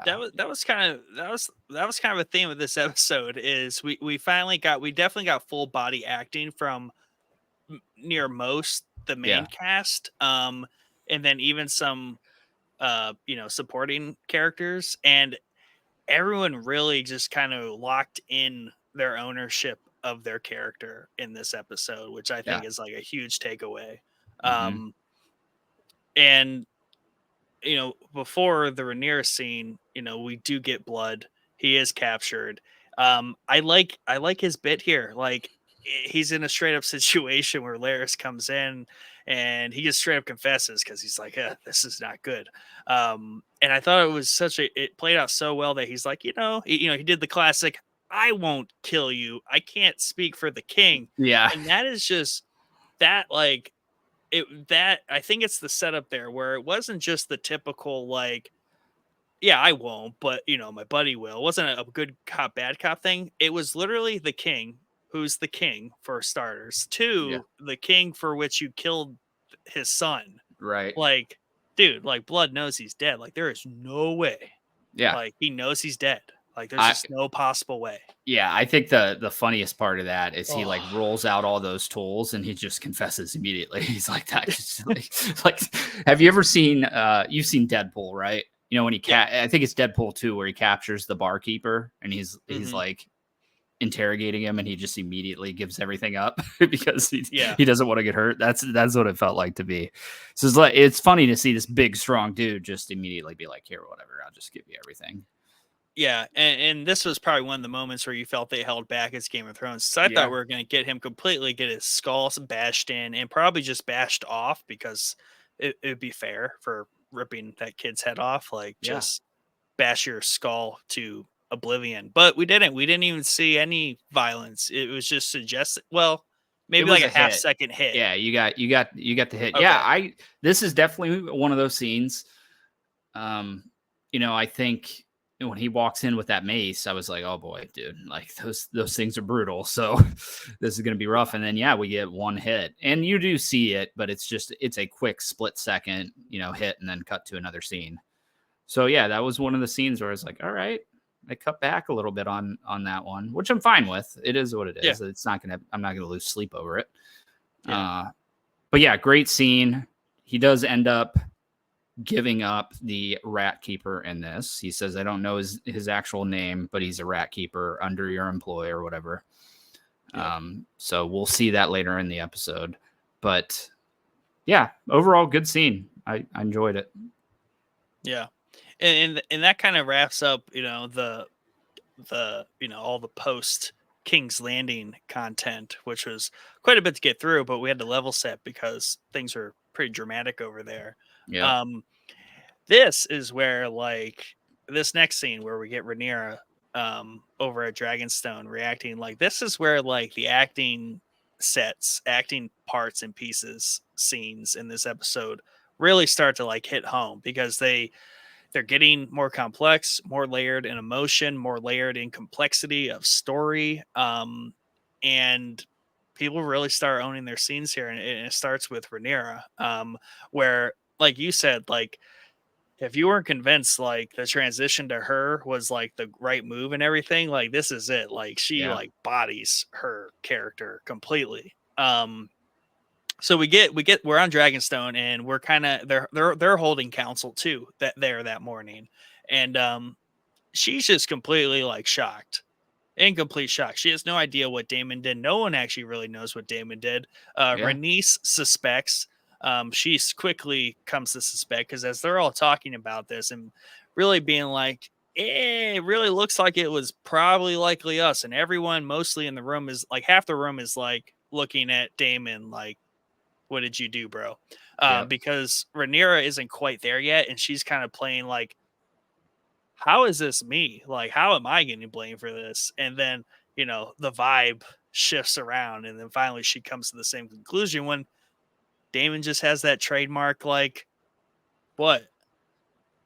That was kind of that was kind of a theme of this episode is we definitely got full body acting from near most the main Yeah, cast, and then even some supporting characters, and everyone really just kind of locked in their ownership of their character in this episode, which I yeah, think is like a huge takeaway. hmm um and before the Rhaenyra scene, we do get blood. He is captured. I like his bit here. Like he's in a straight up situation where Laris comes in and he just straight up confesses because he's like, this is not good. And I thought it played out so well that he's like, he did the classic, I won't kill you. I can't speak for the king. yeah, And that is just that like that I think it's the setup there where it wasn't just the typical like, yeah, I won't, but my buddy will. It wasn't a good cop, bad cop thing. It was literally the king, who's the king for starters, yeah, to the king for which you killed his son. right, Like, dude, like Blood knows he's dead. Like, there is no way. yeah. Like, he knows he's dead. Like, there's I just no possible way. Yeah, I think the funniest part of that is he like Oh, rolls out all those tools and he just confesses immediately. He's like that. Just like, have you ever seen? You've seen Deadpool, right? You know when yeah. I think it's Deadpool 2 where he captures the barkeeper and he's Hmm. like interrogating him and he just immediately gives everything up because Yeah. he doesn't want to get hurt. That's what it felt like to be. So it's funny to see this big strong dude just immediately be like, here, whatever, I'll just give you everything. Yeah, and this was probably one of the moments where you felt they held back as Game of Thrones. So I thought Yeah, we were going to get him completely, get his skull bashed in, and probably just bashed off because it'd be fair for ripping that kid's head off. Like yeah. just bash your skull to oblivion. But we didn't. We didn't even see any violence. It was just suggested. Well, It maybe was like a a half hit. second hit. Yeah, you got the hit. Yeah, Okay. this is definitely one of those scenes. Um, I think when he walks in with that mace, I was like, oh boy, dude, like those things are brutal. So this is gonna be rough. And then yeah, we get one hit. And you do see it, but it's a quick split second, hit and then cut to another scene. So yeah, that was one of the scenes where I was like, all right, I cut back a little bit on that one, which I'm fine with. It is what it Yeah. is. I'm not gonna lose sleep over it. Yeah. Uh, but yeah, great scene. He does end up giving up the rat keeper in this. He says, I don't know his actual name, but he's a rat keeper under your employ or whatever. Yep. So we'll see that later in the episode. But yeah, overall, good scene. I enjoyed it. Yeah. And that kind of wraps up, all the post King's Landing content, which was quite a bit to get through, but we had to level set because things are pretty dramatic over there. Yep. Um, this is where like this next scene where we get Rhaenyra over at Dragonstone reacting, like this is where like the acting parts and pieces scenes in this episode really start to like hit home because they're getting more complex, more layered in emotion, more layered in complexity of story. And people really start owning their scenes here. And it starts with Rhaenyra, where, like you said, like, if you weren't convinced like the transition to her was like the right move and everything, like this is it. Like she Yeah. like bodies her character completely. So we're on Dragonstone and we're kind of they're holding council too that morning, and she's just completely like shocked, in complete shock. She has no idea what Damon did. No one actually really knows what Damon did. Yeah. Rhaenys suspects. She quickly comes to suspect because as they're all talking about this and really being like, it really looks like it was probably likely us, and everyone mostly in the room is like half the room is like looking at Damon like, what did you do, bro? Yep. Because Rhaenyra isn't quite there yet, and she's kind of playing like, how is this me? Like, how am I getting blamed for this? And then, the vibe shifts around, and then finally she comes to the same conclusion when Damon just has that trademark, like, what?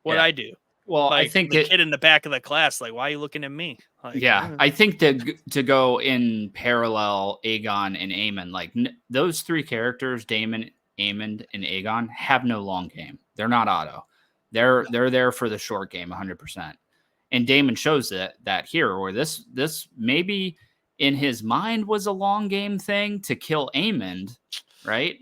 What'd Yeah. I do? Well, I Like think the it. kid in the back of the class, like, why are you looking at me? Like, Yeah, I think to go in parallel, Aegon and Aemon, like those three characters, Damon, Aemon, and Aegon, have no long game. They're not auto. no. They're there for the short game, 100%. And Damon shows that here, where this maybe in his mind was a long game thing to kill Aemon, right?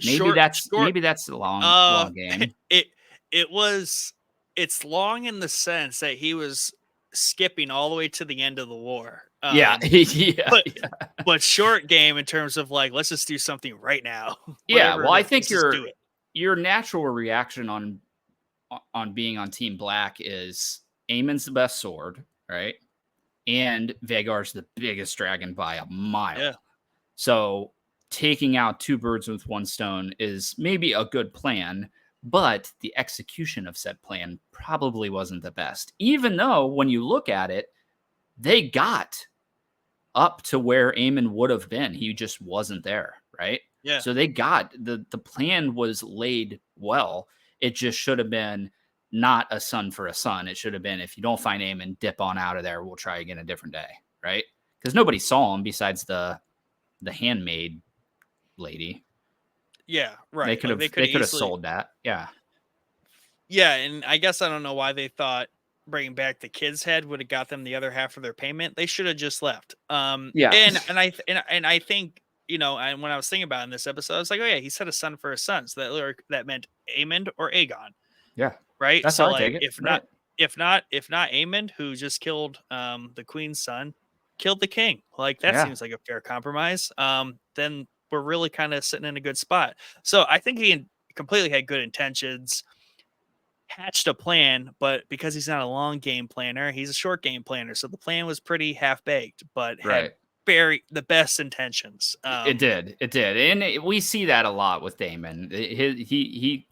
Short, short. Maybe that's the long game. It it was it's long in the sense that he was skipping all the way to the end of the war. Yeah, yeah, But yeah. short game in terms of like, let's just do something right now. Yeah, Whatever well, it I is, think let's just do it. your natural reaction on being on Team Black is Aemon's the best sword, right? And Vagar's the biggest dragon by a Yeah. mile. So taking out two birds with one stone is maybe a good plan, but the execution of said plan probably wasn't the best. Even though when you look at it, they got up to where Aemon would have been. He just wasn't there, right? Yeah. So they got the plan was laid well. It just should have been not a son for a son. It should have been, if you don't find Aemon, dip on out of there. We'll try again a different day, right? Because nobody saw him besides the handmaid lady. Yeah, They right. could Like have they could they could have easily. sold that. Yeah. Yeah, and I guess I don't know why they thought bringing back the kid's head would have got them the other half of their payment. They should have just left. Yeah. And I think, and when I was thinking about it in this episode, I was like, oh yeah, he said a son for a son, so that meant Aemond or Aegon, Yeah. right? That's So how I like, take it. Right. if not Aemond, who just killed the queen's son, killed the king. Like that Yeah. seems like a fair compromise. Then we're really kind of sitting in a good spot. So I think he completely had good intentions, hatched a plan, but because he's not a long game planner, he's a short game planner. So the plan was pretty half baked, but had Right. the best intentions. It did. It did. And we see that a lot with Damon. He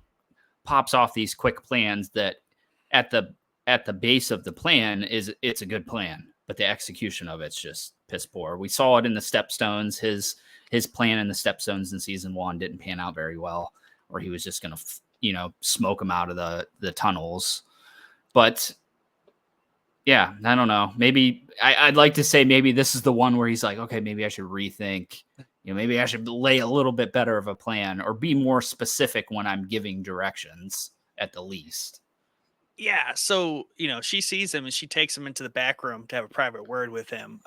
pops off these quick plans that at the base of the plan it's a good plan, but the execution of it's just piss poor. We saw it in the Stepstones. His plan in the Stepstones in season 1 didn't pan out very well, where he was just going to smoke them out of the tunnels. But yeah, I don't know. Maybe I'd like to say maybe this is the one where he's like, okay, maybe I should rethink. Maybe I should lay a little bit better of a plan or be more specific when I'm giving directions at the least. Yeah. So, she sees him and she takes him into the back room to have a private word with him.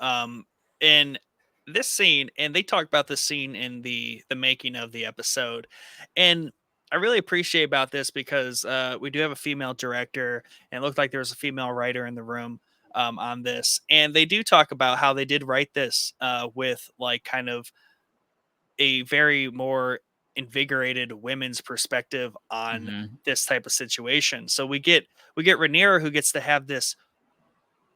And this scene, and they talk about this scene in the making of the episode. And I really appreciate about this because we do have a female director, and it looked like there was a female writer in the room on this. And they do talk about how they did write this with like kind of a very more invigorated women's perspective on Mm-hmm. this type of situation. So we get Rhaenyra, who gets to have this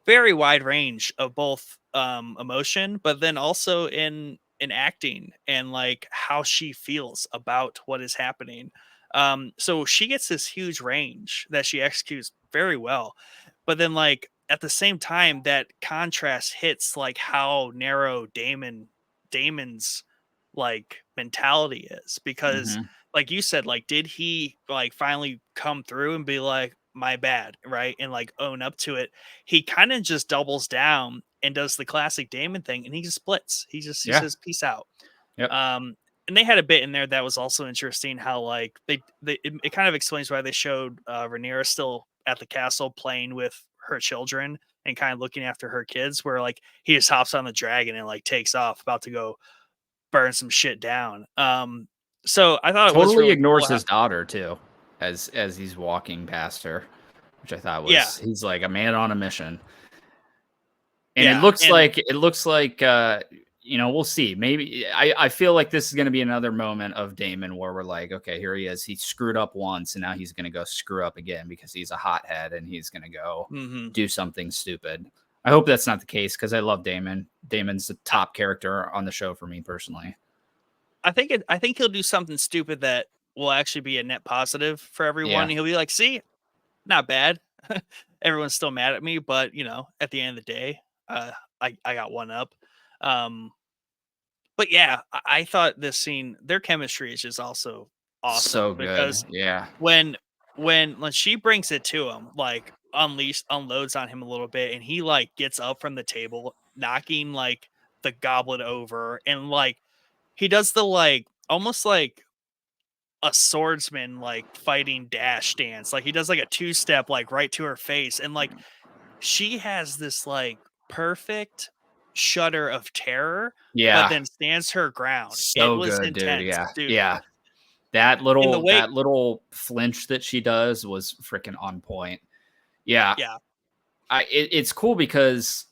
very wide range of both emotion, but then also in acting and like how she feels about what is happening. So she gets this huge range that she executes very well, but then like at the same time, that contrast hits like how narrow Damon's like mentality is, because Mm-hmm. like you said, like did he like finally come through and be like, my bad, right, and like own up to it? He kind of just doubles down and does the classic Damon thing, and he just splits. He Yeah. says peace out. Yep. And they had a bit in there that was also interesting, how like it kind of explains why they showed Rhaenyra still at the castle playing with her children and kind of looking after her kids, where like he just hops on the dragon and like takes off about to go burn some shit down. So I thought it was Totally really cool ignores how, his daughter too, as he's walking past her, which I thought yeah, he's like a man on a mission. And yeah, and it looks like we'll see. Maybe I feel like this is going to be another moment of Damon where we're like, okay, here he is. He screwed up once, and now he's going to go screw up again because he's a hothead and he's going to go mhm. do something stupid. I hope that's not the case because I love Damon. Damon's the top character on the show for me personally. I think he'll do something stupid that will actually be a net positive for everyone. Yeah. He'll be like, "See, not bad. Everyone's still mad at me, but at the end of the day, I got one up." Um, But yeah, I thought this scene, their chemistry is just also So awesome good. because Yeah. when when she brings it to him, like unloads on him a little bit, and he like gets up from the table, knocking like the goblet over, and like he does the like almost like a swordsman like fighting dash dance. Like he does like a two-step like right to her face, and like she has this like perfect shudder of terror, but Yeah. then stands her ground. It So was good, dude. intense, Yeah. dude. Yeah. That In the little way, that little flinch that she does was freaking on point. Yeah. yeah, It's cool because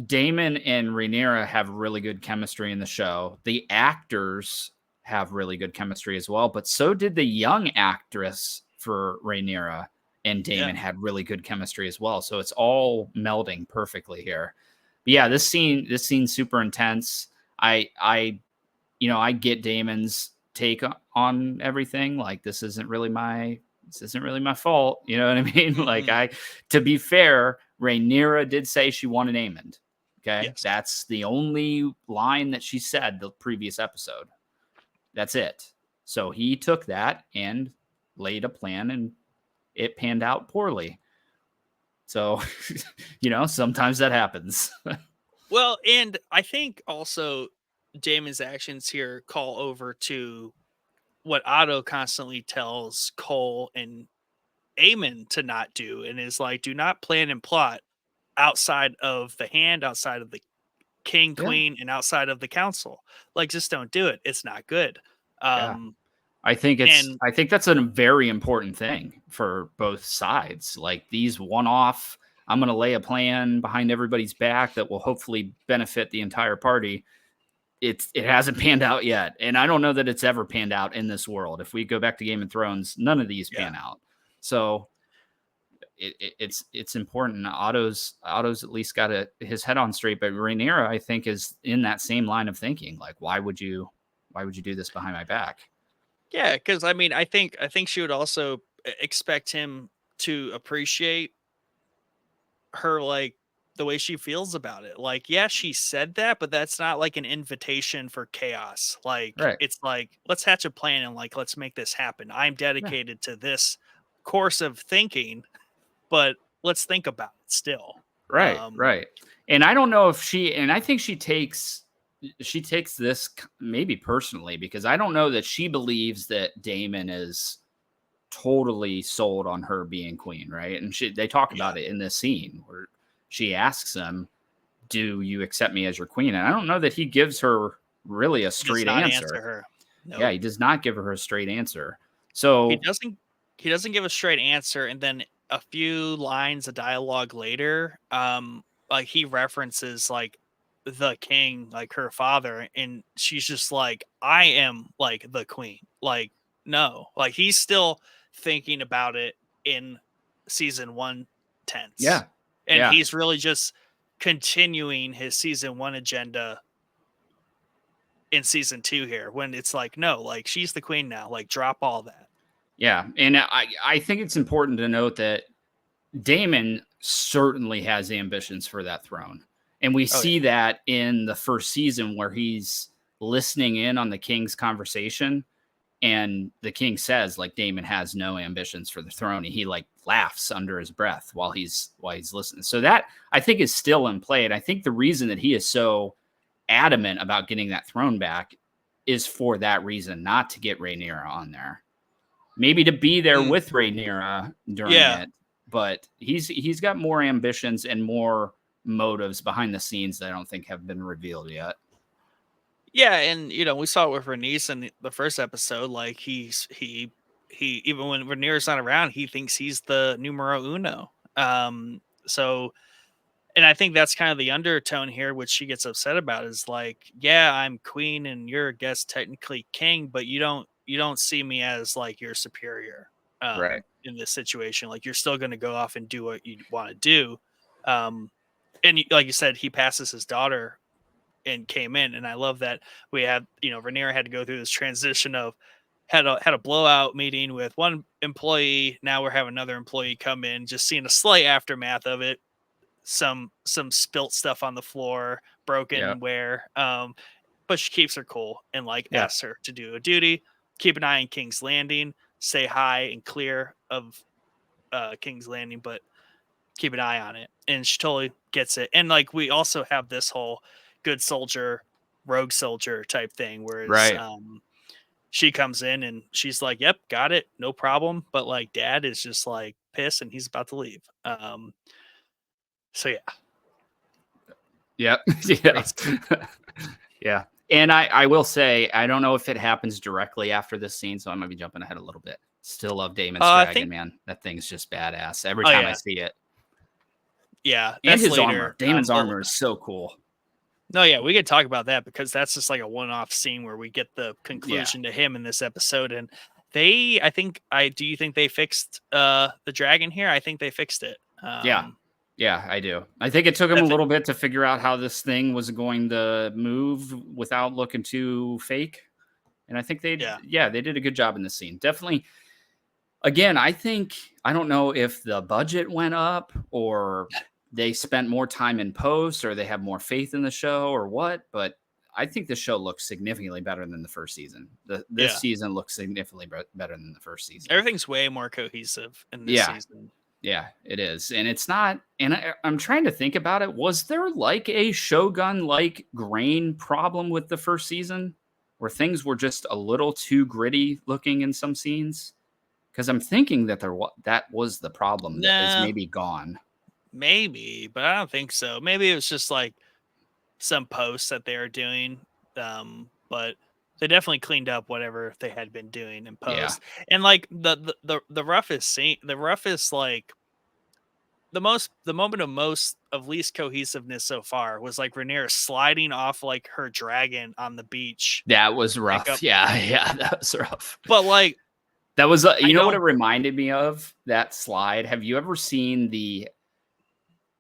Damon and Rhaenyra have really good chemistry in the show. The actors have really good chemistry as well, but so did the young actress for Rhaenyra and yeah. Damon had really good chemistry as well. So it's all melding perfectly here. But yeah, this scene's super intense. I I get Damon's take on everything. Like this isn't really my fault. You know what I mean? Like Mhm. to be fair, Rhaenyra did say she wanted Aemond. Okay, Yes. that's the only line that she said the previous episode. That's it. So he took that and laid a plan, and it panned out poorly. So, sometimes that happens. Well, and I think also Damon's actions here call over to what Otto constantly tells Cole and Aemon to not do, and is like, do not plan and plot outside of the hand, outside of the king, Yeah. queen, and outside of the council. Like, just don't do it. It's not good. Yeah. Um, and I think that's a very important thing for both sides. Like these one-off, I'm going to lay a plan behind everybody's back that will hopefully benefit the entire party. It hasn't panned out yet, and I don't know that it's ever panned out in this world. If we go back to Game of Thrones, none of these yeah, pan out. So it's important. Otto's at least got his head on straight, but Rhaenyra, I think, is in that same line of thinking. Like, why would you do this behind my back? yeah, because I think she would also expect him to appreciate her, like, the way she feels about it. Like, yeah, she said that, but that's not like an invitation for chaos. Like, Right. it's like, let's hatch a plan and like let's make this happen. I'm Yeah. dedicated to this course of thinking, but let's think about it still. Right, Um, right. And I don't know if and I think she takes this maybe personally because I don't know that she believes that Damon is totally sold on her being queen, right? And they talk yeah, about it in this scene where she asks him, "Do you accept me as your queen?" And I don't know that he gives her really a he does straight not answer answer. her. Yeah, Nope. he does not give her a straight answer. He So, doesn't he doesn't give a straight answer, and then a few lines of dialogue later, like he references like the king, like her father, and she's just like, I am like the queen. Like, no. Like he's still thinking about it in season one tense. yeah. And Yeah. he's really just continuing his season one agenda in season two here when it's like, no, like she's the queen now. Like drop all that. Yeah. And I think it's important to note that Damon certainly has ambitions for that throne. And we Oh yeah. see that in the first season where he's listening in on the king's conversation and the king says like Damon has no ambitions for the throne. And he like laughs under his breath while he's listening. So that I think is still in play. And I think the reason that he is so adamant about getting that throne back is for that reason, not to get Rhaenyra on there. Maybe to be there Mm, with Rhaenyra during yeah. it, but he's got more ambitions and more motives behind the scenes that I don't think have been revealed yet. Yeah, and we saw it with Rhaenys in the first episode. Like he even when Rhaenyra's not around, he thinks he's the numero uno. So and I think that's kind of the undertone here, which she gets upset about, is like, yeah, I'm queen and you're, I guess, technically king, but you don't see me as like your superior Right. in this situation. Like you're still going to go off and do what you want to do. Um, and like you said, he passes his daughter and came in, and I love that we had Rhaenyra had to go through this transition of had a blowout meeting with one employee. Now we're having another employee come in, just seeing a slight aftermath of it, some spilt stuff on the floor, Yeah. broken ware. But she keeps her cool and like Yeah. asks her to do a duty, keep an eye on King's Landing, stay high and clear of King's Landing, but keep an eye on it. And she totally gets it. And like we also have this whole good soldier, rogue soldier type thing, whereas Right. she comes in and she's like, "Yep, got it, no problem." But like Dad is just like pissed and he's about to leave. So yeah, Yep. Yeah. great scene. Yeah. And I will say, I don't know if it happens directly after this scene, so I might be jumping ahead a little bit. Still love Damon's I dragon, think. man. That thing's just badass every Oh time I yeah, see it. yeah, And that's his armor. later. Damon's But armor is so cool. no, yeah, we could talk about that because that's just like a one-off scene where we get the Yeah. conclusion to him in this episode. And I think, do you think they fixed the dragon here? I think they fixed it. Yeah. Yeah, I do. I think it took him I a think, little bit to figure out how this thing was going to move without looking too fake. And I think yeah, they did a good job in this scene. Definitely. Again, I don't know if the budget went up or they spent more time in post or they have more faith in the show or what, but I think the show looks significantly better than the first season. This yeah. season looks significantly better than the first season. Everything's way more cohesive in this Yeah, season. yeah, it is. And it's not, and I'm trying to think about it. Was there like a Shogun like grain problem with the first season where things were just a little too gritty looking in some scenes? Because I'm thinking that that was the problem that is Nah, maybe gone. maybe, but I don't think so. Maybe it was just like some posts that they were doing. But they definitely cleaned up whatever they had been doing in Yeah. post. And like the roughest scene, the roughest like the moment of most of least cohesiveness so far was like Rhaenyra sliding off like her dragon on the beach That was to pick up. rough. Yeah, yeah, that was rough. But like That was, I you know what it don't. reminded me of? That slide. Have you ever seen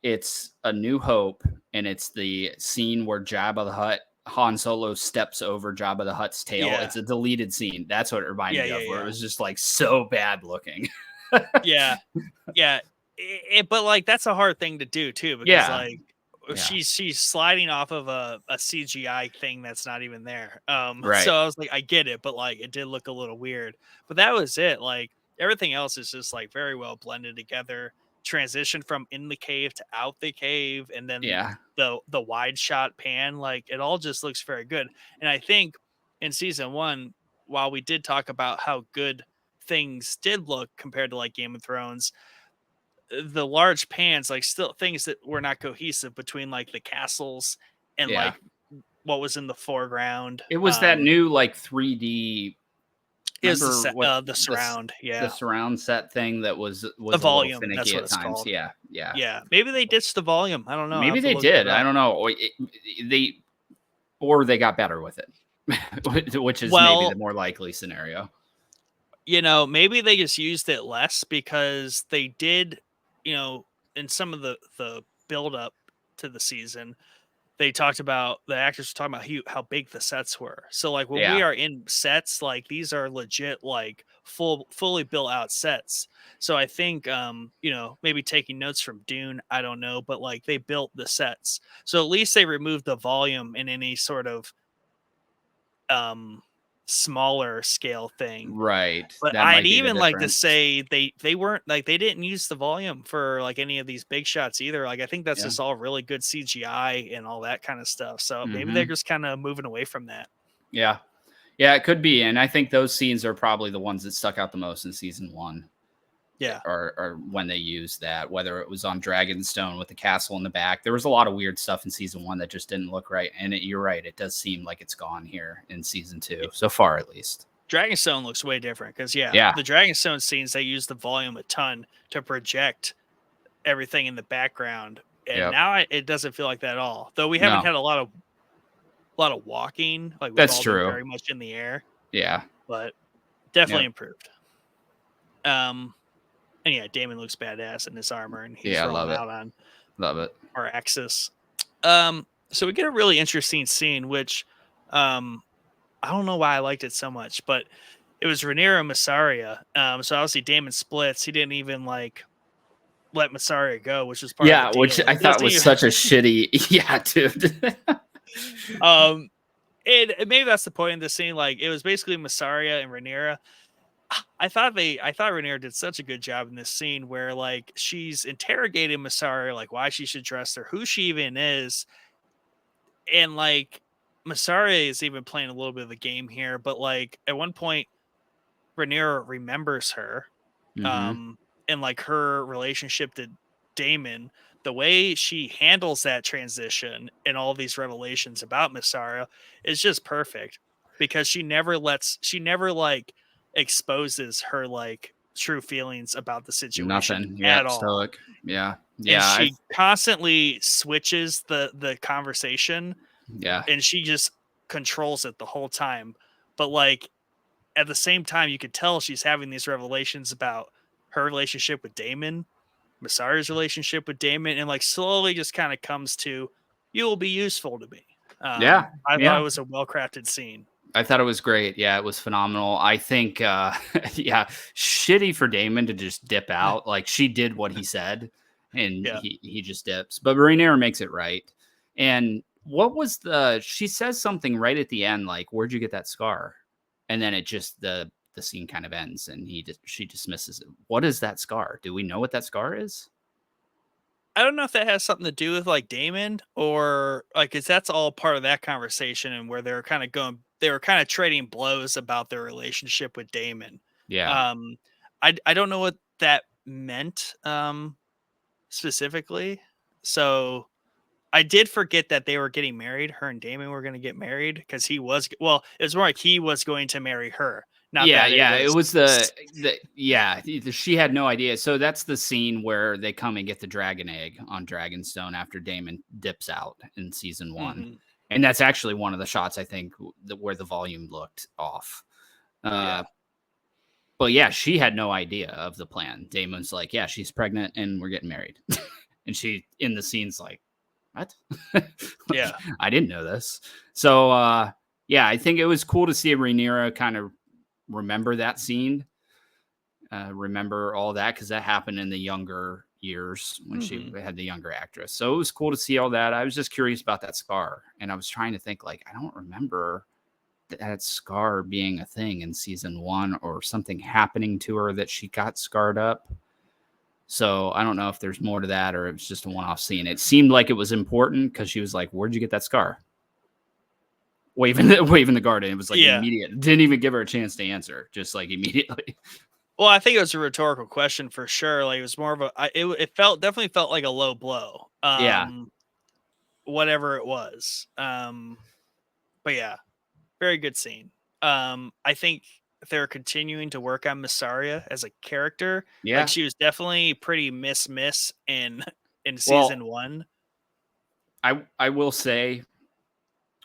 it's A New Hope, and it's the scene where Jabba the Hutt, Han Solo steps over Jabba the Hutt's tail. Yeah, It's a deleted scene. That's what it reminded yeah, me yeah, of, where it yeah, was just like so bad looking. yeah, yeah. But like that's a hard thing to do too because Yeah, like yeah, she's sliding off of a CGI thing that's not even there. So right. I was like, I get it, but like it did look a little weird. But that was it. Like everything else is just like very well blended together. Transition from in the cave to out the cave, and then Yeah, the wide shot pan. Like it all just looks very good. And I think in season one, while we did talk about how good things did look compared to like Game of Thrones, the large pans like still things that were not cohesive between like the castles and yeah. like what was in the foreground. It was that new like 3D. Is Remember what the surround, the yeah, surround set thing that the was a little volume, that's finicky what at it's times? called. Yeah, yeah. Yeah, maybe they ditched the volume. I don't know. I Maybe have to they look did. that I up. don't know. They or they got better with it, which is maybe the Well, more likely scenario. maybe they just used it less because they did, in some of the build up to the season, they talked about the actors were talking about how big the sets were. So like when we Yeah, are in sets, like these are legit like fully built out sets. So I think maybe taking notes from Dune, I don't know, but like they built the sets. So at least they removed the volume in any sort of um smaller scale thing. right. But That I'd might be the even like to difference. say they weren't like they didn't use the volume for like any of these big shots either. Like I think that's Yeah. just all really good CGI and all that kind of stuff. So maybe they're Hmm. just kind of moving away from that. Yeah. Yeah, it could be. And I think those scenes are probably the ones that stuck out the most in season one. Yeah. Or when they used that, whether it was on Dragonstone with the castle in the back. There was a lot of weird stuff in season one that just didn't look right. And you're right, it does seem like it's gone here in season two, so far at least. Dragonstone looks way different because Yeah. the Dragonstone scenes they use the volume a ton to project everything in the background, and Yep. now it doesn't feel like that at all. Though we haven't No, had a lot of walking, like we've that's all been true. very much in the air, Yeah. but definitely Yep. improved. Um, And yeah, Damon looks badass in his armor, and he's Yeah, I love rolling it. out on Love it. Araxis. So we get a really interesting scene, which I don't know why I liked it so much, but it was Rhaenyra and Massaria. So obviously Damon splits. He didn't even like let Massaria go, which was part of the Yeah, which deal. I It thought doesn't was even such a shitty. Yeah, dude. um and maybe that's the point in the scene. Like it was basically Massaria and Rhaenyra. I thought Rhaenyra did such a good job in this scene where like she's interrogating Massaria, like why she should trust her, who she even is, and like Massaria is even playing a little bit of the game here, but like at one point Rhaenyra remembers her, Hmm. um, and like her relationship to Damon, the way she handles that transition and all these revelations about Massaria is just perfect because she never like exposes her like true feelings about the situation Nothing. at Yep. all. Stoic. Yeah. And Yeah. she constantly switches the conversation Yeah. and she just controls it the whole time. But like at the same time, you could tell she's having these revelations about her relationship with Damon, Masaria's relationship with Damon, and like slowly just kind of comes to, you will be useful to me. Yeah. I thought Yeah. it was a well crafted scene. I thought it was great. Yeah, it was phenomenal. I think, yeah, shitty for Damon to just dip out. Like she did what he said, and Yeah. he just dips. But Rhaenyra makes it right. And what was the? She says something right at the end, like, "Where'd you get that scar?" And then it just the scene kind of ends, and she dismisses it. What is that scar? Do we know what that scar is? I don't know if that has something to do with like Damon or like, cause that's all part of that conversation and where they were kind of trading blows about their relationship with Damon. Yeah, Um, I don't know what that meant specifically. So I did forget that they were getting married. Her and Damon were going to get married because well, it was more like he was going to marry her, not yeah, that it yeah. It was. was the yeah. She had no idea. So that's the scene where they come and get the dragon egg on Dragonstone after Damon dips out in season one, Mhm. and that's actually one of the shots I think where the volume looked off. Yeah. Uh, but yeah, she had no idea of the plan. Damon's like, yeah, she's pregnant and we're getting married, and she in the scene's like, what? Like, Yeah. I didn't know this. So yeah, I think it was cool to see Rhaenyra kind of remember that scene, remember all that because that happened in the younger years when she Hmm. had the younger actress. So it was cool to see all that. I was just curious about that scar, and I was trying to think like I don't remember that scar being a thing in season one or something happening to her that she got scarred up. So I don't know if there's more to that or it was just a one-off scene. It seemed like it was important because she was like, "Where'd you get that scar?" Waving the garden. It was like Yeah. immediate. Didn't even give her a chance to answer. Just like immediately. Well, I think it was a rhetorical question for sure. Like it was more of it felt definitely felt like a low blow. Yeah. Whatever it was. But yeah, very good scene. I think they're continuing to work on Massaria as a character. Like Yeah. she was definitely pretty miss in Well, season one. I will say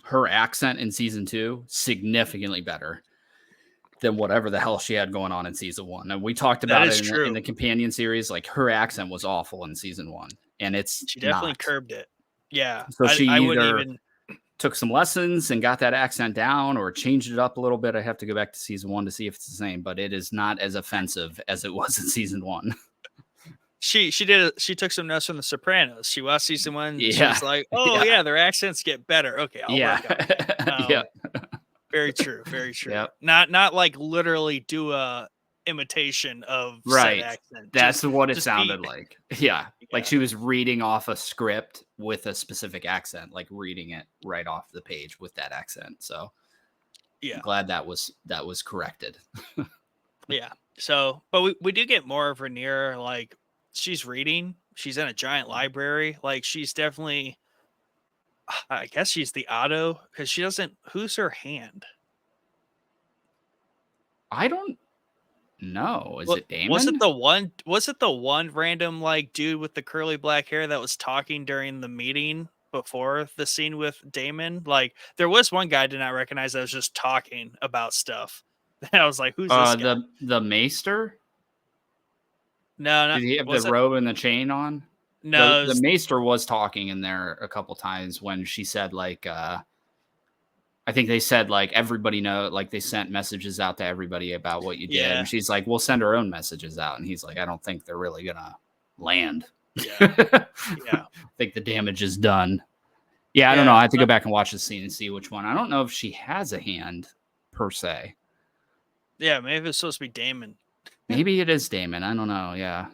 her accent in season two significantly better than whatever the hell she had going on in season one. And we talked That about is it in true. the companion series. Like her accent was awful in season one, and it's She definitely not. curbed it. Yeah, So she I wouldn't either even. took some lessons and got that accent down or changed it up a little bit. I have to go back to season one to see if it's the same, but it is not as offensive as it was in season one. She took some notes from The Sopranos. She watched season one. She Yeah. was like, "Oh Yeah. yeah, their accents get better. Okay, I'll Yeah. work on it." Yeah. Very true. Very true. Yep. Not like literally do a imitation of said Right. accent. That's what it Just be sounded like. Yeah. Like yeah she was reading off a script with a specific accent, like reading it right off the page with that accent. So I'm yeah glad that was corrected. yeah. So, but we do get more of Rhaenyra. Like she's reading. She's in a giant library. Like she's definitely. I guess she's the Otto because she doesn't. Who's her hand? I don't know. Is What it Damon? Was it the one random like dude with the curly black hair that was talking during the meeting before the scene with Damon? Like there was one guy I did not recognize that was just talking about stuff. And I was like, who's this guy? The Maester? No, Did not he have the was it robe and the chain on? no, it The was, Maester was talking in there a couple times when she said like I think they said like everybody know like they sent messages out to everybody about what you did. yeah. And she's like, we'll send our own messages out. And he's like, I don't think they're really gonna land. Yeah. Yeah. I think the damage is done. Yeah, I don't know. Yeah. I have to go back and watch the scene and see which one. I don't know if she has a hand per se. Yeah, maybe it's supposed to be Damon. Maybe it is Damon. I don't know. Yeah.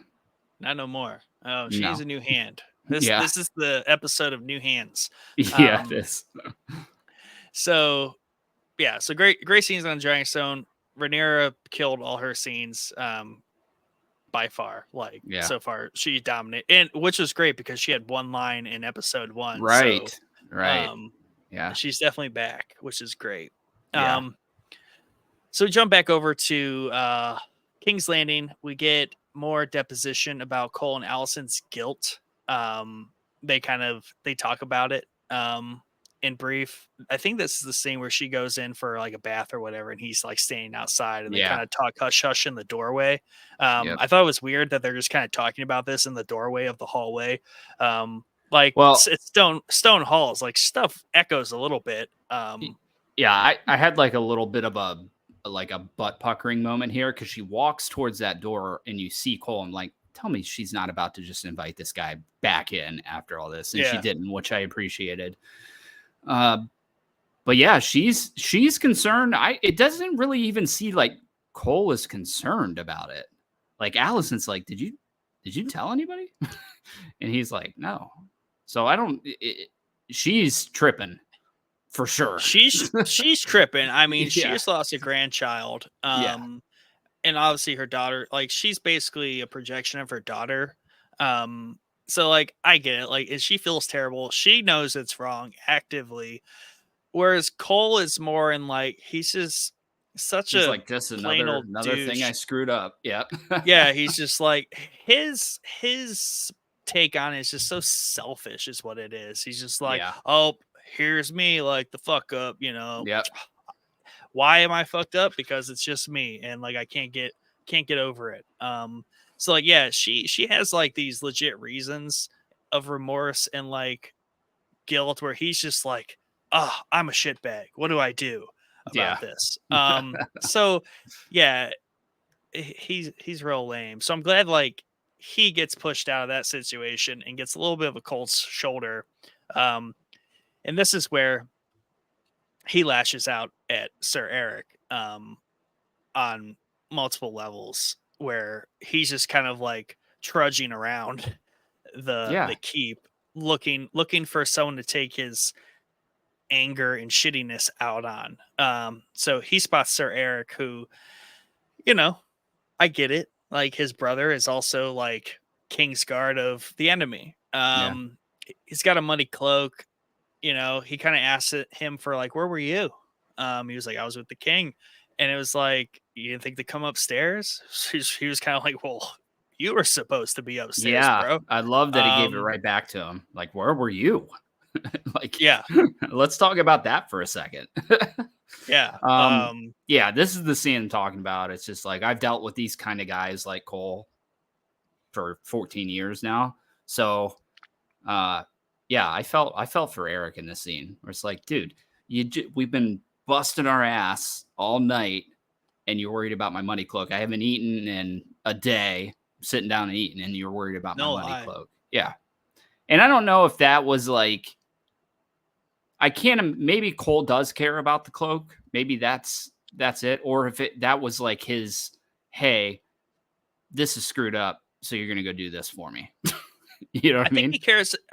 Not no more. Oh, she needs No. a new hand. This Yeah. this is the episode of new hands. Yeah, it is. So yeah, so great scenes on Dragonstone. Rhaenyra killed all her scenes by far. Like Yeah. so far, she dominated, and which was great because she had one line in episode 1. So Right. Right. Yeah. she's definitely back, which is great. Yeah. So we jump back over to King's Landing. We get more deposition about Cole and Allison's guilt. They talk about it in brief. I think this is the scene where she goes in for like a bath or whatever, and he's like standing outside, and they kind of talk hush hush in the doorway. Yep. I thought it was weird that they're just kind of talking about this in the doorway of the hallway. Like Well, it's stone halls, like stuff echoes a little bit. yeah, I had like a little bit of a butt puckering moment here because she walks towards that door and you see Cole. I'm like, tell me she's not about to just invite this guy back in after all this, and she didn't, which I appreciated. But yeah, she's concerned. It doesn't really even see like Cole is concerned about it. Like Allison's like, did you tell anybody? And he's like, no. So I don't. She's tripping. For sure. She's tripping. I mean, she Yeah. just lost a grandchild. And obviously her daughter, like she's basically a projection of her daughter. So like I get it. Like, and she feels terrible. She knows it's wrong actively. Whereas Cole is more in like he's just such He's a like this plain another old douche. thing I screwed up. Yeah. Yeah, he's just like his take on it is just so selfish is what it is. He's just like, oh, here's me, like the fuck up, you know. Yep. Why am I fucked up? Because it's just me, and like I can't get over it. So like yeah, she has like these legit reasons of remorse and like guilt where he's just like, oh, I'm a shitbag. What do I do about this? So yeah, he's real lame. So I'm glad like he gets pushed out of that situation and gets a little bit of a cold shoulder. And this is where he lashes out at Sir Eric on multiple levels, where he's just kind of like trudging around the keep, looking for someone to take his anger and shittiness out on. So he spots Sir Eric, who, you know, I get it. Like his brother is also like Kingsguard of the enemy. He's got a muddy cloak. You know, he kind of asked him for like, where were you? He was like, I was with the king. And it was like, you didn't think to come upstairs? He was kind of like, well, you were supposed to be upstairs, bro. I love that he gave it right back to him. Like, where were you? Like, yeah. Let's talk about that for a second. Yeah. Yeah, this is the scene I'm talking about. It's just like I've dealt with these kind of guys like Cole for 14 years now. So yeah, I felt for Eric in this scene where it's like, dude, we've been busting our ass all night and you're worried about my money cloak. I haven't eaten in a day, sitting down and eating, and you're worried about my money cloak. Yeah. And I don't know if that was like, maybe Cole does care about the cloak. Maybe that's it. Or if that was like his, hey, this is screwed up, so you're going to go do this for me. You know what I mean?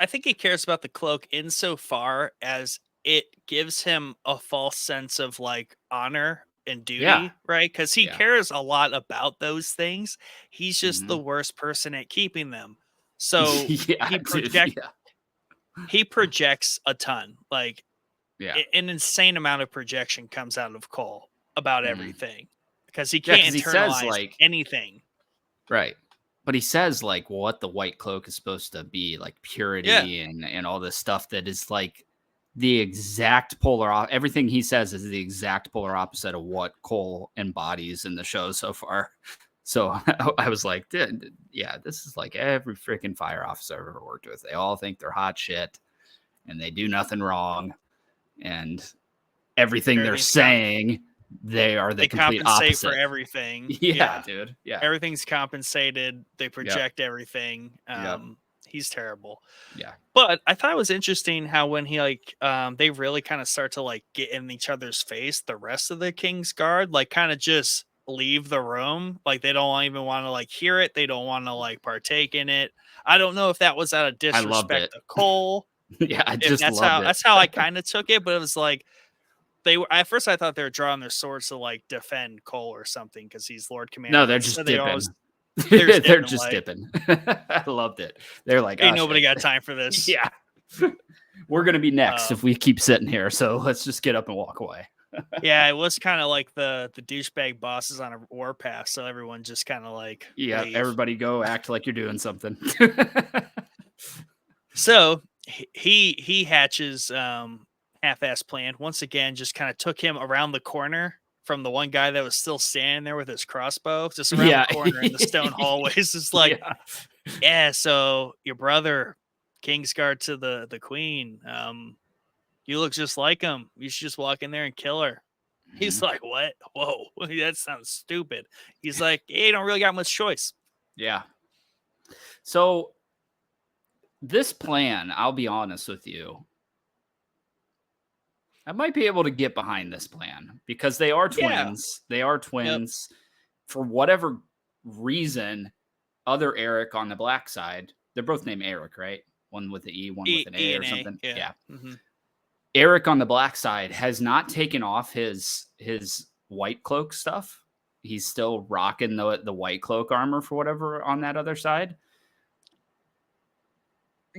I think he cares about the cloak insofar as it gives him a false sense of like honor and duty, right? Because he cares a lot about those things. He's just the worst person at keeping them. So he projects a ton. Like an insane amount of projection comes out of Cole about everything because he can't internalize anything. Right. But he says like what the white cloak is supposed to be, like purity and all this stuff that is like the exact everything he says is the exact polar opposite of what Cole embodies in the show so far. So I was like, dude, yeah, this is like every freaking fire officer I've ever worked with. They all think they're hot shit and they do nothing wrong. And everything they're saying they are the They complete compensate for opposite. everything. Yeah, Yeah. dude. Yeah. Everything's compensated. They Yep. project everything. Yep. He's terrible. Yeah. But I thought it was interesting how when he they really kind of start to like get in each other's face, the rest of the King's Guard like kind of just leave the room. Like they don't even want to like hear it. They don't want to like partake in it. I don't know if that was out of I loved disrespect it. to Cole. Yeah, I If just loved it. that's how I kind of took it, but it was like they were at first I thought they were drawing their swords to like defend Cole or something because he's Lord Commander. No, they're But just instead they always dipping. they're just They're dipping just like dipping. I loved it. They're like, ain't oh nobody shit. got time for this. Yeah. We're gonna be next if Um, we keep sitting here. So let's just get up and walk away. Yeah, it was kind of like the douchebag bosses on a warpath, so everyone just kind of like Yeah, leave. everybody go act like you're doing something. So he hatches half-ass plan once again. Just kind of took him around the corner from the one guy that was still standing there with his crossbow, just around the Yeah. corner in the stone hallways. It's like, Yeah. yeah, so your brother, Kingsguard to the queen, you look just like him. You should just walk in there and kill her. He's Mhm. like, what? Whoa, that sounds stupid. He's like, hey, you don't really got much choice. Yeah. So this plan, I'll be honest with you, I might be able to get behind this plan because they are Yeah. twins. They are Yep. twins. For whatever reason, other Eric on the black side, they're both named Eric, right? One with the E, one with an E A or and A. something. Yeah. Yeah. Mm-hmm. Eric on the black side has not taken off his white cloak stuff. He's still rocking the white cloak armor for whatever on that other side.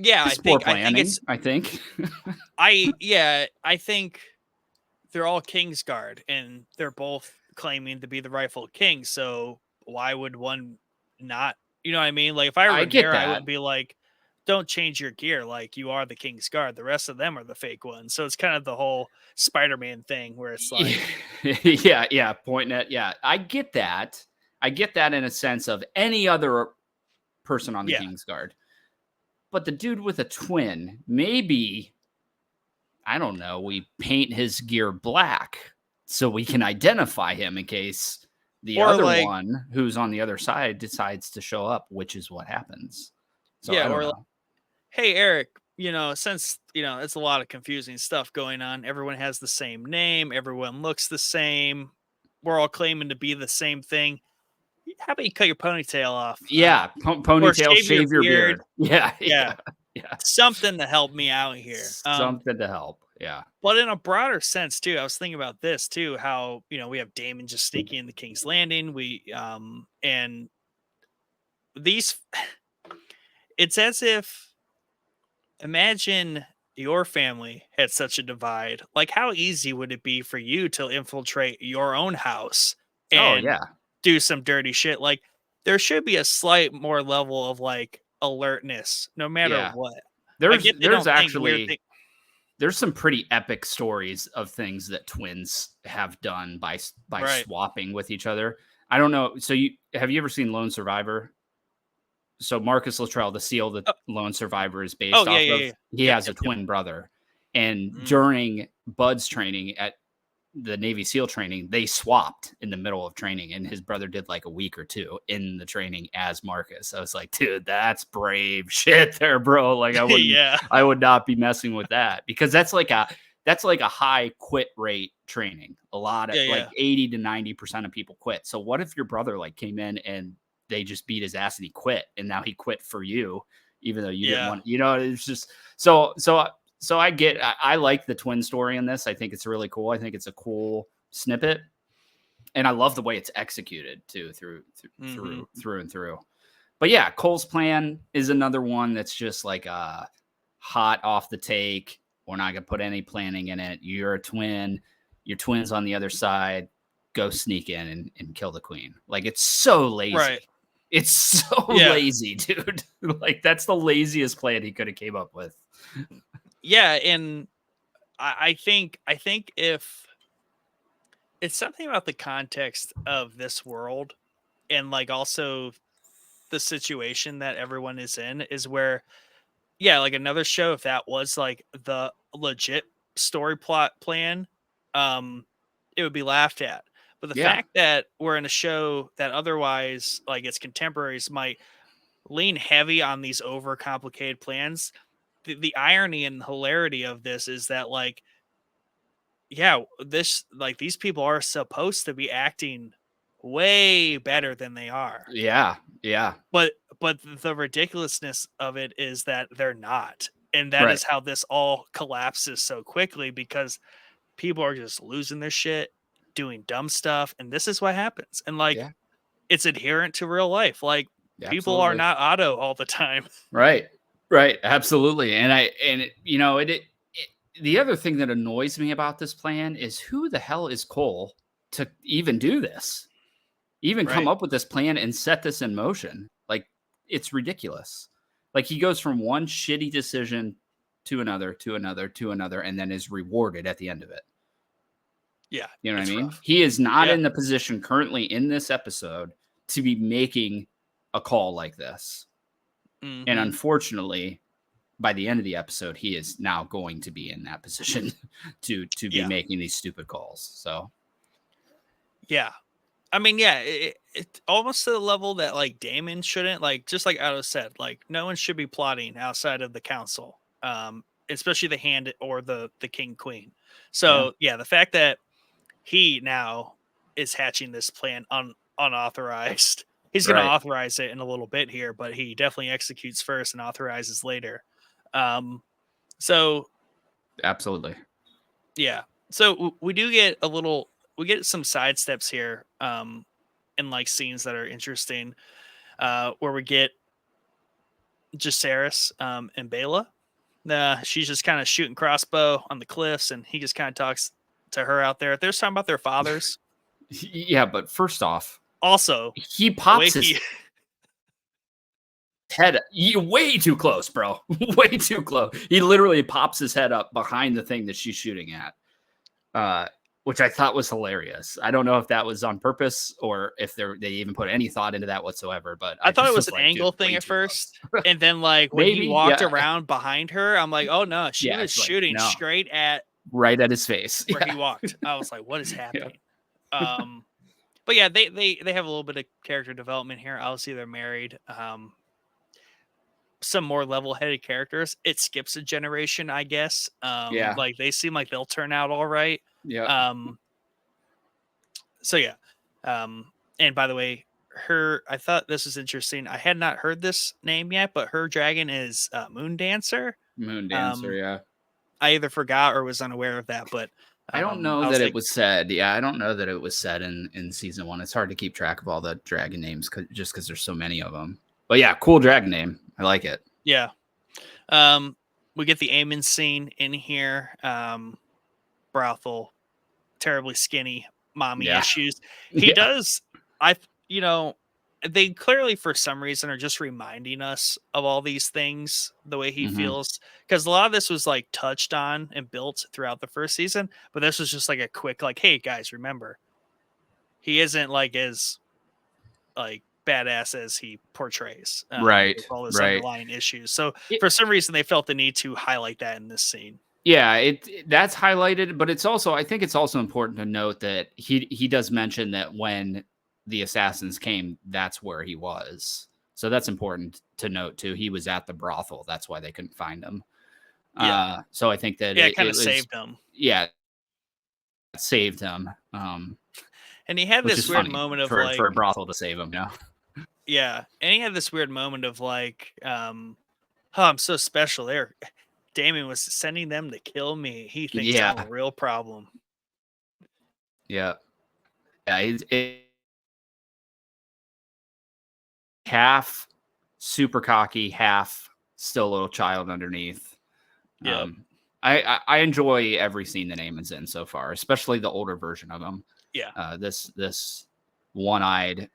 Yeah, Piss poor planning, I think. I think they're all Kingsguard and they're both claiming to be the rightful king. So why would one not? You know what I mean? Like if I were I get Rhaenyra, I that. wouldn't be like, don't change your gear. Like you are the Kingsguard. The rest of them are the fake ones. So it's kind of the whole Spider-Man thing where it's like, Yeah, pointing at I get that. I get that in a sense of any other person on the yeah, King's Guard. But the dude with a twin, maybe I don't know, we paint his gear black so we can identify him in case the or other like one who's on the other side decides to show up, which is what happens. So yeah, I don't or like, know. hey Eric, since it's a lot of confusing stuff going on. Everyone has the same name. Everyone looks the same. We're all claiming to be the same thing. How about you cut your ponytail off? Yeah, Or ponytail, shave your shave your beard. beard. Yeah, Yeah, yeah, yeah. something to help me out here. Something to help. Yeah. But in a broader sense too, I was thinking about this too, how we have Damon just sneaking in the King's Landing. And these it's as if imagine your family had such a divide. Like how easy would it be for you to infiltrate your own house Oh, and yeah. do some dirty shit? Like there should be a slight more level of like alertness no matter Yeah. what. I There's get they there's don't think weird actually things. there's some pretty epic stories of things that twins have done by Right. swapping with each other. I don't know. So you ever seen Lone Survivor? So Marcus Luttrell, the seal that Oh, Lone Survivor is oh based yeah, off yeah, of, yeah. he Yep, has a yep, yep. twin brother. And Mm. during Bud's training at the Navy SEAL training, they swapped in the middle of training, and his brother did like a week or two in the training as Marcus. I was like, dude, that's brave shit there, bro. Like Yeah. I would not be messing with that because that's like a high quit rate training. A lot of Yeah, like yeah. 80 to 90% of people quit. So what if your brother like came in and they just beat his ass and he quit, and now he quit for you, even though you didn't Yeah. want, it's just so I like the twin story in this. I think it's really cool. I think it's a cool snippet, and I love the way it's executed too Mhm. through and through. But yeah, Cole's plan is another one that's just like hot off the take. We're not gonna put any planning in it. You're a twin. Your twin's on the other side. Go sneak in and kill the queen. Like it's so lazy. Right. It's so Yeah. lazy, dude. Like that's the laziest plan he could have came up with. Yeah, and I think if it's something about the context of this world and like also the situation that everyone is in is where yeah, like another show if that was like the legit story plot plan, it would be laughed at. But the Yeah. fact that we're in a show that otherwise, like its contemporaries, might lean heavy on these overcomplicated plans, the irony and hilarity of this is that, like, yeah, this like these people are supposed to be acting way better than they are. Yeah. Yeah. But the ridiculousness of it is that they're not. And that Right. is how this all collapses so quickly, because people are just losing their shit, doing dumb stuff, and this is what happens. And like, Yeah. it's adherent to real life. Like, people are Absolutely. not Otto all the time. Right. Right. Absolutely. The other thing that annoys me about this plan is who the hell is Cole to even do this? Even come Right. up with this plan and set this in motion. Like, it's ridiculous. Like, he goes from one shitty decision to another, to another, to another, and then is rewarded at the end of it. Yeah, You know what I it's mean? rough. He is not Yeah. in the position currently in this episode to be making a call like this. And Hmm. unfortunately, by the end of the episode, he is now going to be in that position to be Yeah. making these stupid calls. So Yeah. I mean, yeah, it almost to the level that like Damon shouldn't, like, just like Otto said, like no one should be plotting outside of the council, especially the hand or the king queen. yeah, So yeah, the fact that he now is hatching this plan unauthorized. He's going to right. authorize it in a little bit here, but he definitely executes first and authorizes later. Um, so Absolutely. yeah, so we do get a little, we get some side steps here, in like scenes that are interesting, where we get Jacaerys, and Bela. She's just kind of shooting crossbow on the cliffs, and he just kind of talks to her out there. They're just talking about their fathers. Yeah, but first off, Also, he the way pops his he head way too close, bro. Way too close. He literally pops his head up behind the thing that she's shooting at, which I thought was hilarious. I don't know if that was on purpose or if they even put any thought into that whatsoever, but I I thought it just was was an like, dude, angle thing way at too close. first, and then like when he Maybe, walked yeah. around behind her, I'm like, oh no, she Yeah, was it's like, shooting no, straight at right at his face. where he Yeah. walked. I was like, what is Yeah. happening? Um, but yeah, they have a little bit of character development here. Obviously, they're married. Some more level-headed characters. It skips a generation, I guess. Yeah. Like they seem like they'll turn out all right. Yeah. Um, so yeah. And by the way, her, I thought this was interesting. I had not heard this name yet, but her dragon is Moon Dancer. Moon Dancer. Um, Yeah. I either forgot or was unaware of that, but I don't know I that was it like, was said. Yeah, I don't know that it was said in season one. It's hard to keep track of all the dragon names just because there's so many of them. But yeah, cool dragon name. I like it. yeah. We get the Aemon scene in here. Brothel, terribly skinny, mommy Yeah. issues. He Yeah. does. I, you know, they clearly for some reason are just reminding us of all these things the way he Hmm. feels, because a lot of this was like touched on and built throughout the first season, but this was just like a quick like, hey guys, remember, he isn't like as like badass as he portrays, Right. with all his Right. underlying issues. So It, for some reason they felt the need to highlight that in this scene. yeah, that's highlighted, but it's also I think it's also important to note that he does mention that when the assassins came, that's where he was. So that's important to note too. He was at the brothel. That's why they couldn't find him. Yeah. So I think that Yeah, it kind it of was saved him. yeah, it saved him. And he had Which this is weird funny moment of for a like, brothel to save him. Yeah, yeah, and he had this weird moment of like, oh, I'm so special. There, Damien was sending them to kill me. He thinks I'm a yeah, real problem. yeah, yeah. Half super cocky, half still a little child underneath. Yep. I enjoy every scene that Eamon's in so far, especially the older version of him. Yeah. This one-eyed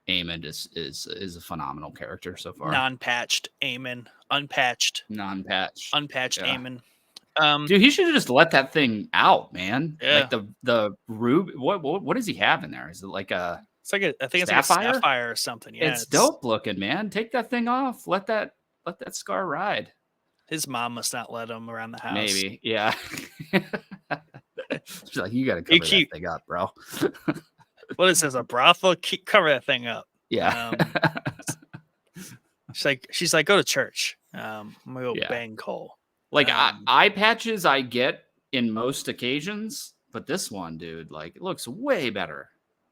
Eamon is a phenomenal character so far. Non-patched Eamon, unpatched, Non-patch. unpatched Yeah. Eamon. Dude, he should have just let that thing out, man. Yeah. Like the ruby. What does he have in there? Is it like a It's like I think it's like a sapphire? sapphire or something. Yeah, It's dope looking, man. Take that thing off. Let that scar ride. his mom must not let him around the house. Maybe, yeah. She's like, you got to You cover that keep thing up, bro. what is this, a brothel? Cover that thing up. Yeah. She's like, go to church. I'm gonna go Yeah. bang Cole. Like eye patches, I get in most occasions, but this one, dude, like it looks way better.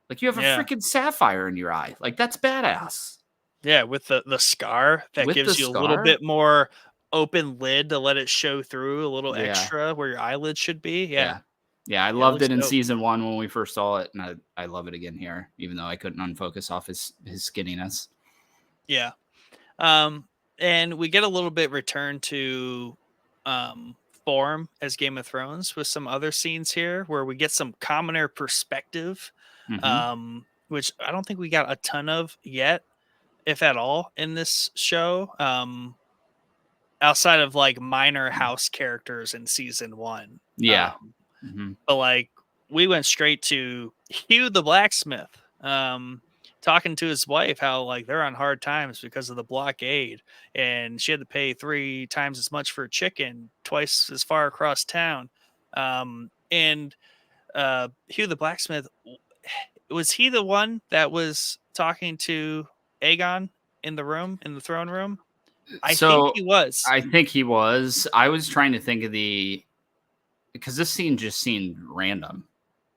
Like you have a Yeah, freaking sapphire in your eye. Like that's badass. yeah, with the scar that With the gives you a little scar. bit more open lid to let it show through a little Yeah. extra where your eyelids should be. Yeah, Yeah. Yeah. I yeah, it loved looks it in dope. season 1 when we first saw it, and I love it again here, even though I couldn't unfocus off his skinniness. Yeah. Um, and we get a little bit return to um form as Game of Thrones with some other scenes here where we get some commoner perspective, Mm-hmm. which I don't think we got a ton of yet, if at all, in this show. Outside of like minor house characters in season one. Yeah. Mm-hmm. But like we went straight to Hugh the blacksmith, talking to his wife how like they're on hard times because of the blockade, and she had to pay 3 times as much for a chicken, twice as far across town. And Hugh the blacksmith, was he the one that was talking to Aegon in the room, in the throne room? I think So he was. I think he was. I was trying to think of because this scene just seemed random,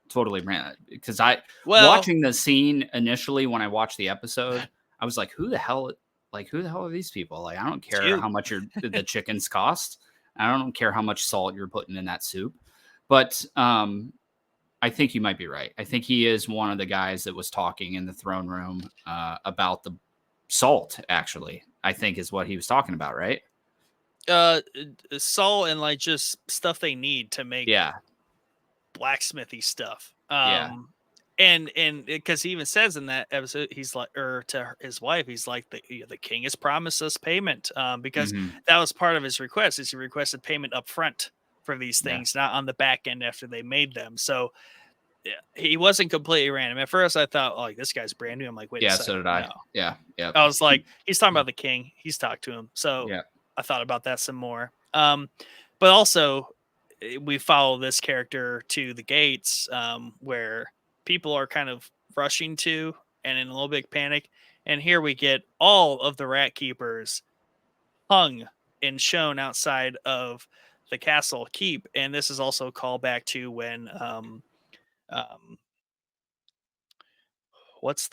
totally random. Because I Well, watching the scene initially when I watched the episode, I was like, who the hell are these people? Like, I don't it's care you. how much the chickens cost. I don't care how much salt you're putting in that soup. But I think you might be right. I think he is one of the guys that was talking in the throne room about the salt. Actually, I think is what he was talking about, right? Salt and like just stuff they need to make Yeah, blacksmithy stuff. yeah. And because he even says in that episode, he's like, or to his wife, he's like, the king has promised us payment, because Mhm. that was part of his request. Is he requested payment up front for these Yeah. things, not on the back end after they made them. So yeah, he wasn't completely random. At first, I thought, oh, like this guy's brand new. I'm like, wait a Yeah, so second, did I. no. Yeah, yep. I was like, he's talking about the king. He's talked to him. So Yeah. I thought about that some more. But also we follow this character to the gates, where people are kind of rushing to and in a little bit panic. And here we get all of the rat keepers hung and shown outside of the castle keep. And this is also a callback to when um, what's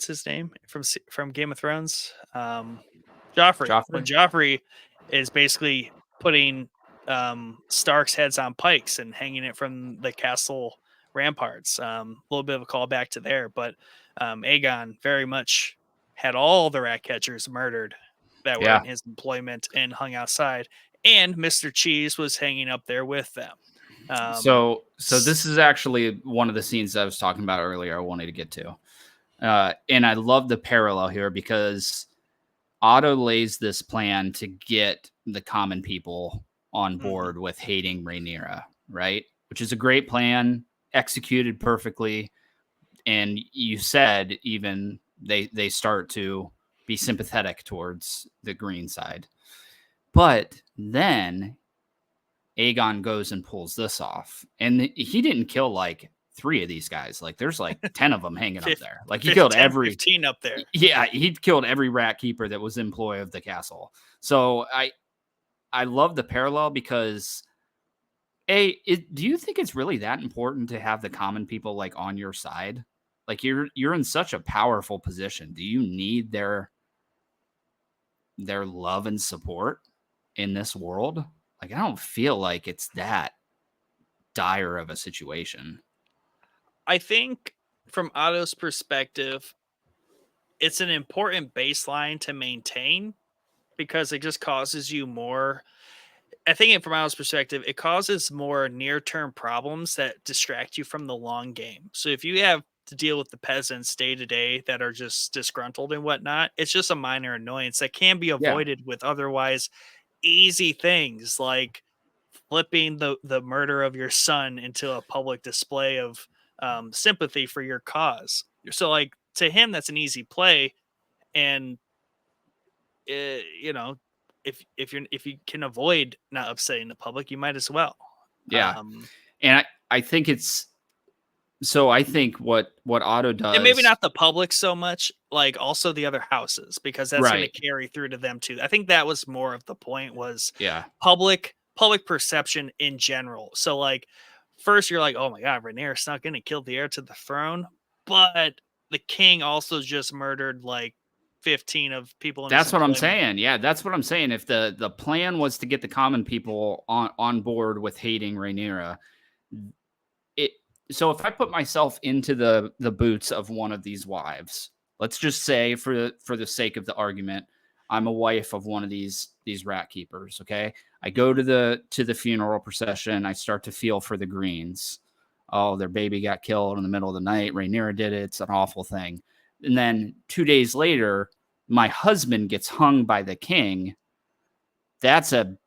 his name from Game of Thrones? Joffrey. When Joffrey? Joffrey is basically putting Stark's heads on pikes and hanging it from the castle ramparts. A little bit of a callback to there, but Aegon very much had all the rat catchers murdered that were Yeah. in his employment and hung outside, and Mr. Cheese was hanging up there with them. So this is actually one of the scenes I was talking about earlier I wanted to get to. And I love the parallel here because Otto lays this plan to get the common people on Mhm. board with hating Rhaenyra, right? Which is a great plan, executed perfectly. And you said even they start to be sympathetic towards the green side. But then Aegon goes and pulls this off. And he didn't kill like 3 of these guys. Like there's like 10 of them hanging up there. Like he killed 10, every 15 up there. yeah, he killed every rat keeper that was employee of the castle. So I love the parallel because do you think it's really that important to have the common people like on your side? Like you're in such a powerful position. Do you need their love and support in this world? Like I don't feel like it's that dire of a situation. I think from Otto's perspective, it's an important baseline to maintain because it just causes you more. I think from Otto's perspective, it causes more near term problems that distract you from the long game. So if you have to deal with the peasants day to day that are just disgruntled and whatnot, it's just a minor annoyance that can be Yeah. avoided with otherwise easy things like flipping the murder of your son into a public display of sympathy for your cause. So like to him, that's an easy play, and you know, if you can avoid not upsetting the public, you might as well. Yeah. Um, And I think it's So I think what Otto And maybe does, not the public so much, like, also the other houses, because that's gonna right? carry through to them too. I think that was more of the point, was Yeah, public perception in general. So, like, first you're like, "Oh my god, Rhaenyra's not gonna kill the heir to the throne," but the king also just murdered, like, 15 of people in his that's what I'm employment. saying. Yeah, that's what I'm saying. If the plan was to get the common people on board with hating Rhaenyra, it so if I put myself into the boots of one of these wives, let's just say for the sake of the argument, I'm a wife of one of these rat keepers, okay? I go Mhm. to the funeral procession, I start to feel for the Greens. Oh, their baby got killed in the middle of the night. Rhaenyra did it. It's an awful thing. And then 2 days later, my husband gets hung by the king. That's a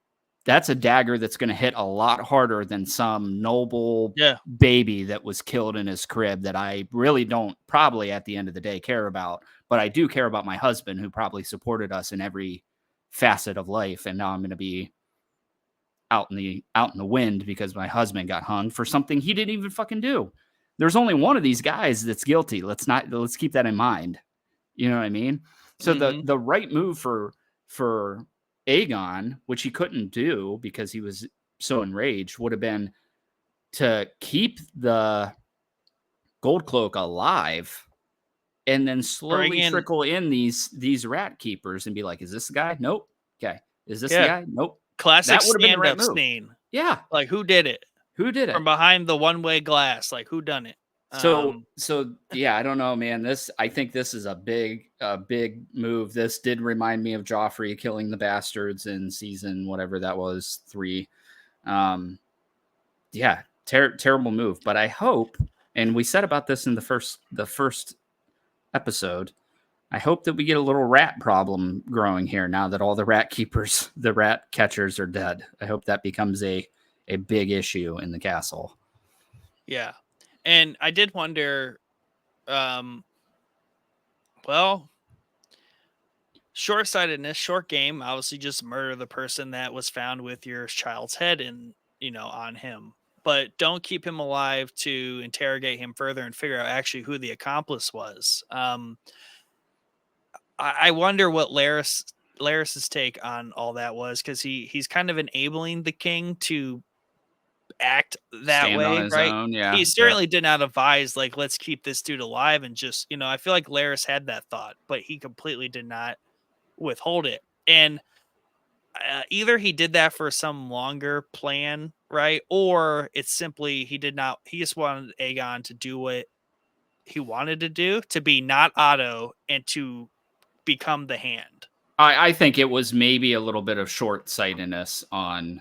dagger that's going to hit a lot harder than some noble Yeah. baby that was killed in his crib that I really don't probably at the end of the day care about, but I do care about my husband who probably supported us in every facet of life, and now I'm going to be out in the wind because my husband got hung for something he didn't even fucking do. There's only one of these guys that's guilty. Let's keep that in mind. You know what I mean? So Mhm. the right move for Aegon, which he couldn't do because he was so enraged, would have been to keep the gold cloak alive and then Bring slowly in trickle in these rat keepers and be like, is this the guy? Nope. Okay. Is this the yeah, guy? Nope. classic That would have been the right stand-up move. scene. Yeah. Like, who did it? Who did From it? behind the one-way glass, like, who done it? So yeah, I don't know, man. I think this is a big move. This did remind me of Joffrey killing the bastards in season whatever that was, 3. Um yeah, terrible move, but I hope, and we said about this in the first episode, I hope that we get a little rat problem growing here now that all the rat keepers, the rat catchers are dead. I hope that becomes a big issue in the castle. Yeah. And I did wonder, um, well, short-sightedness, short game, obviously just murder the person that was found with your child's head and, on him. But don't keep him alive to interrogate him further and figure out actually who the accomplice was. I wonder what Laris's take on all that was, because he's kind of enabling the king to act that Stand on way, his right? own, He yeah. Yep. certainly did not advise, like, let's keep this dude alive and just, I feel like Laris had that thought, but he completely did not withhold it. And either he did that for some longer plan, right? Or it's simply he did not, he just wanted Aegon to do what he wanted to do, to be not Otto and to become the hand. I think it was maybe a little bit of short sightedness on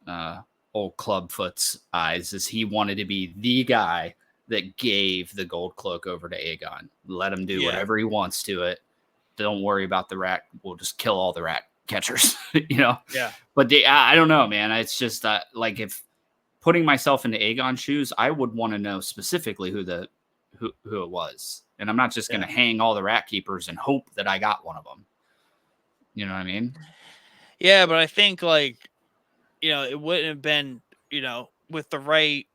uh, old Clubfoot's eyes, as he wanted to be the guy that gave the gold cloak over to Aegon. Let him do Yeah. whatever he wants to it. Don't worry about the rat. We'll just kill all the rat catchers, you know. Yeah. But I don't know, man. It's just like, if putting myself into Aegon's shoes, I would want to know specifically who it was, and I'm not just going Yeah. to hang all the rat keepers and hope that I got one of them. You know what I mean? Yeah, but I think, like, it wouldn't have been, with the right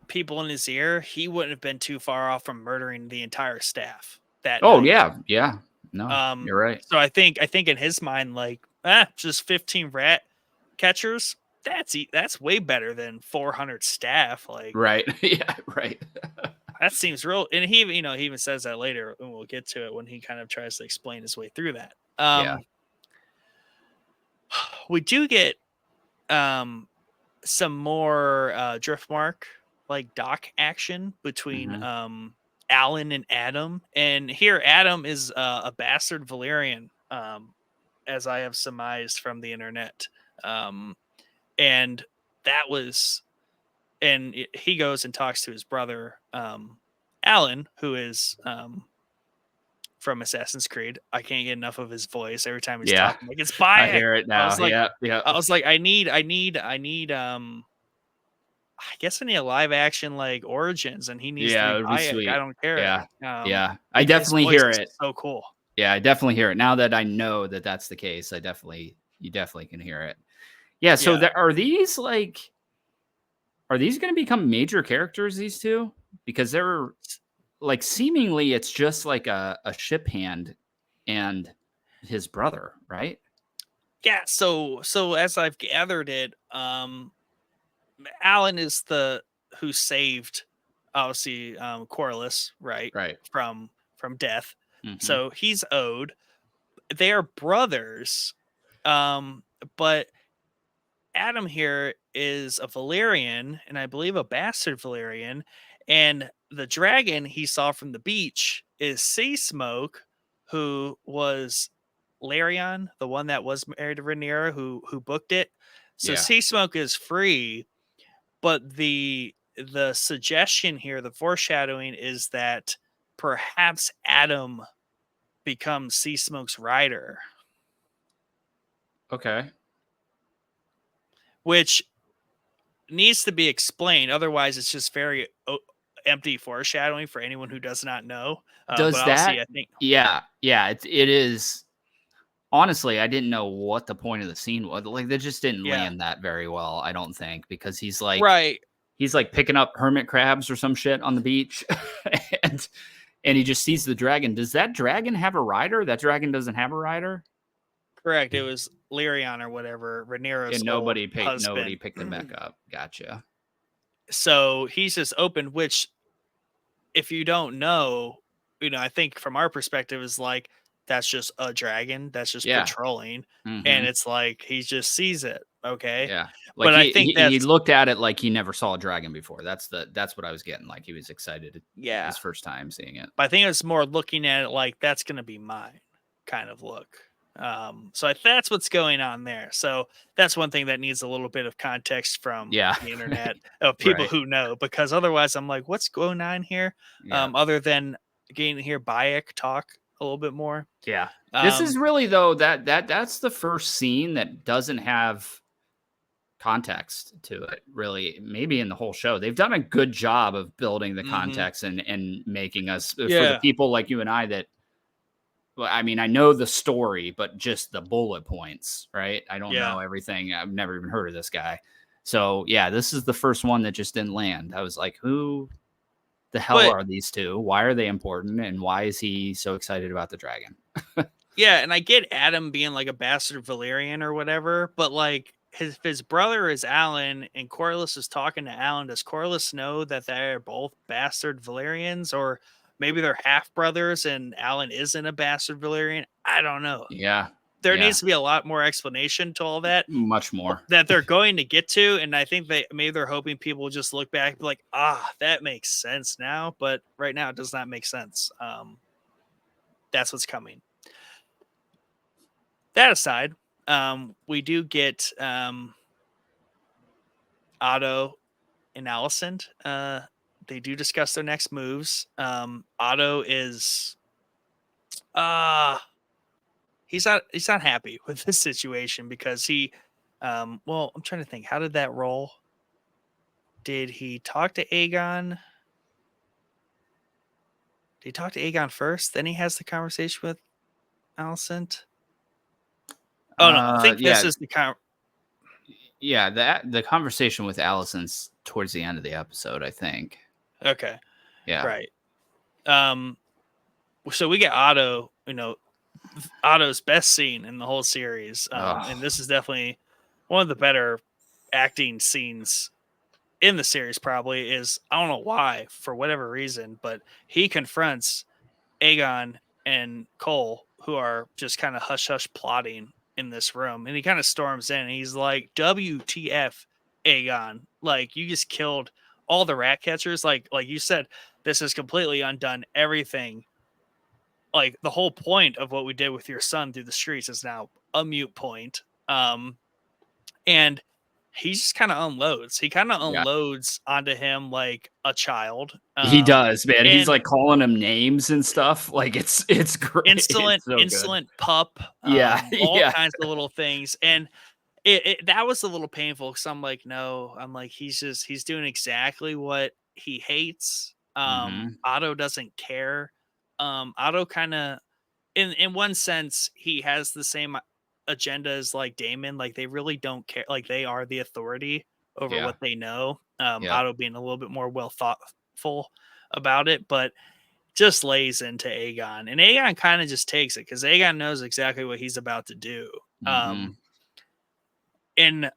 people in his ear, he wouldn't have been too far off from murdering the entire staff that Oh night. yeah, yeah. No, you're right. So I think in his mind, like, just 15 rat catchers, that's way better than 400 staff. Like, Right. Yeah, right. that seems real. And he even, he even says that later, and we'll get to it when he kind of tries to explain his way through that. Yeah. We do get um some more Driftmark, like, dock action between Mhm. Alan and Adam. And here Adam is a bastard Valyrian, as I have surmised from the internet. Um and that was and he goes and talks to his brother, Alan, who is from Assassin's Creed. I can't get enough of his voice every time he's Yeah. talking. Like, it's I Bayek. hear it I now. was like, Yeah, yeah. I guess I need a live action, like, Origins, and he needs to Yeah, be it would be Bayek. I sweet. don't care. Yeah. Yeah. I His definitely voice hear is it. so cool. Yeah, I definitely hear it. Now that I know that that's the case, you definitely can hear it. Yeah, so Yeah. there are these, like, are these gonna become major characters, these 2? because they're like seemingly it's just like a ship hand and his brother, right? Yeah, so as I've gathered it, Alan is the who saved obviously Corlys, right? Right. From death. Hmm. So he's owed. They are brothers. Um, but Adam here is a Valyrian, and I believe a bastard Valyrian. And the dragon he saw from the beach is Sea Smoke, who was Larion, the one that was married to Rhaenyra, who booked it. So Yeah. Sea Smoke is free, but the suggestion here, the foreshadowing, is that perhaps Adam becomes Sea Smoke's rider, Okay. which needs to be explained. Otherwise, it's just very empty foreshadowing for anyone who does not know. But Does obviously, that? I think Yeah. Yeah. It is. Honestly, I didn't know what the point of the scene was. Like, they just didn't yeah, land that very well, I don't think, because right, he's like picking up hermit crabs or some shit on the beach, and he just sees the dragon. Does that dragon have a rider? That dragon doesn't have a rider, correct. It was Lyrion or whatever, and Rhaenyra's old nobody husband. picked him back up. Gotcha. So he's just open, which if you don't know, I think from our perspective is like that's just a dragon that's just Yeah. patrolling, and Hmm. it's like he just sees it. Okay, Yeah. Like but I think he that's looked at it like he never saw a dragon before. That's what I was getting. Like he was excited yeah. his first time seeing it. But I think it's more looking at it like that's going to be mine kind of look. So that's what's going on there. So that's one thing that needs a little bit of context from Yeah. the internet of people Right. who know, because otherwise I'm like, what's going on here? Yeah. Other than getting to hear Bayek talk a little bit more. Yeah. This is Um, really though that's the first scene that doesn't have context to it really, maybe in the whole show. They've done a good job of building the mhm. context and making us for the Yeah, people like you and I that well, I mean, I know the story, but just the bullet points, right? I don't yeah. know everything. I've never even heard of this guy. So, yeah, this is the first one that just didn't land. I was like, who the hell But are these two? Why are they important? And why is he so excited about the dragon? yeah, and I get Adam being like a bastard Valyrian or whatever, but like his brother is Alan, and Corlys is talking to Alan. Does Corlys know that they're both bastard Valyrians, or maybe they're half brothers and Alan isn't a bastard Valyrian? I don't know. Yeah. There Yeah. needs to be a lot more explanation to all that Much more. that they're going to get to, and I think maybe they're hoping people will just look back and be like, that makes sense now, but right now it does not make sense. That's what's coming. That aside, we do get Otto and Alicent. They do discuss their next moves. Otto is uh he's not happy with this situation because he well, I'm trying to think, how did that roll? Did he talk to Aegon? Did he talk to Aegon first? Then he has the conversation with Alicent? Oh no, I think this Yeah. is the Yeah. The conversation with Allison's towards the end of the episode, I think. okay, Yeah. right. Um so we get Otto, Otto's best scene in the whole series. And Oh, this is definitely one of the better acting scenes in the series, probably is, I don't know why, for whatever reason, but he confronts Aegon and Cole, who are just kind of hush hush plotting in this room. And he kind of storms in and he's like, WTF, Aegon. Like, you just killed all the rat catchers. Like you said, this has completely undone everything. Like the whole point of what we did with your son through the streets is now a mute point. And he just kind of unloads. He kind of yeah. unloads onto him like a child. He does, man. He's And like calling him names and stuff. Like it's great. It's insolent, so good. insolent pup, Yeah, all yeah, kinds of little things. And that was a little painful because I'm like, no, I'm like, he's doing exactly what he hates. hmm Otto doesn't care. Otto kind of, in one sense, he has the same agenda as like Damon. Like they really don't care. Like they are the authority over yeah, what they know. yeah, Otto being a little bit more well respectful about it, but just lays into Aegon, and Aegon kind of just takes it because Aegon knows exactly what he's about to do. Mm-hmm. And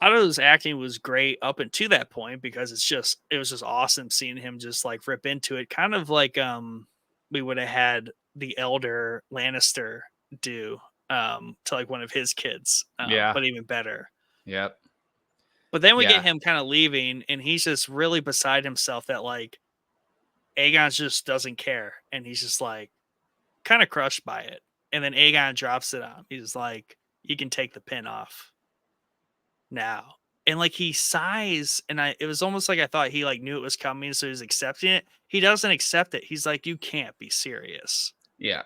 Otto's acting was great up until that point because it was just awesome seeing him just like rip into it, kind of like we would have had the elder Lannister do to like one of his kids, Yeah. but even better. Yep. But then we Yeah. get him kind of leaving, and he's just really beside himself that like Aegon just doesn't care, and he's just like kind of crushed by it. And then Aegon drops it on him. He's like, "You can take the pin off now." And like he sighs, and it was almost like I thought he like knew it was coming, so he's accepting it. He doesn't accept it. He's like, "You can't be serious." Yeah.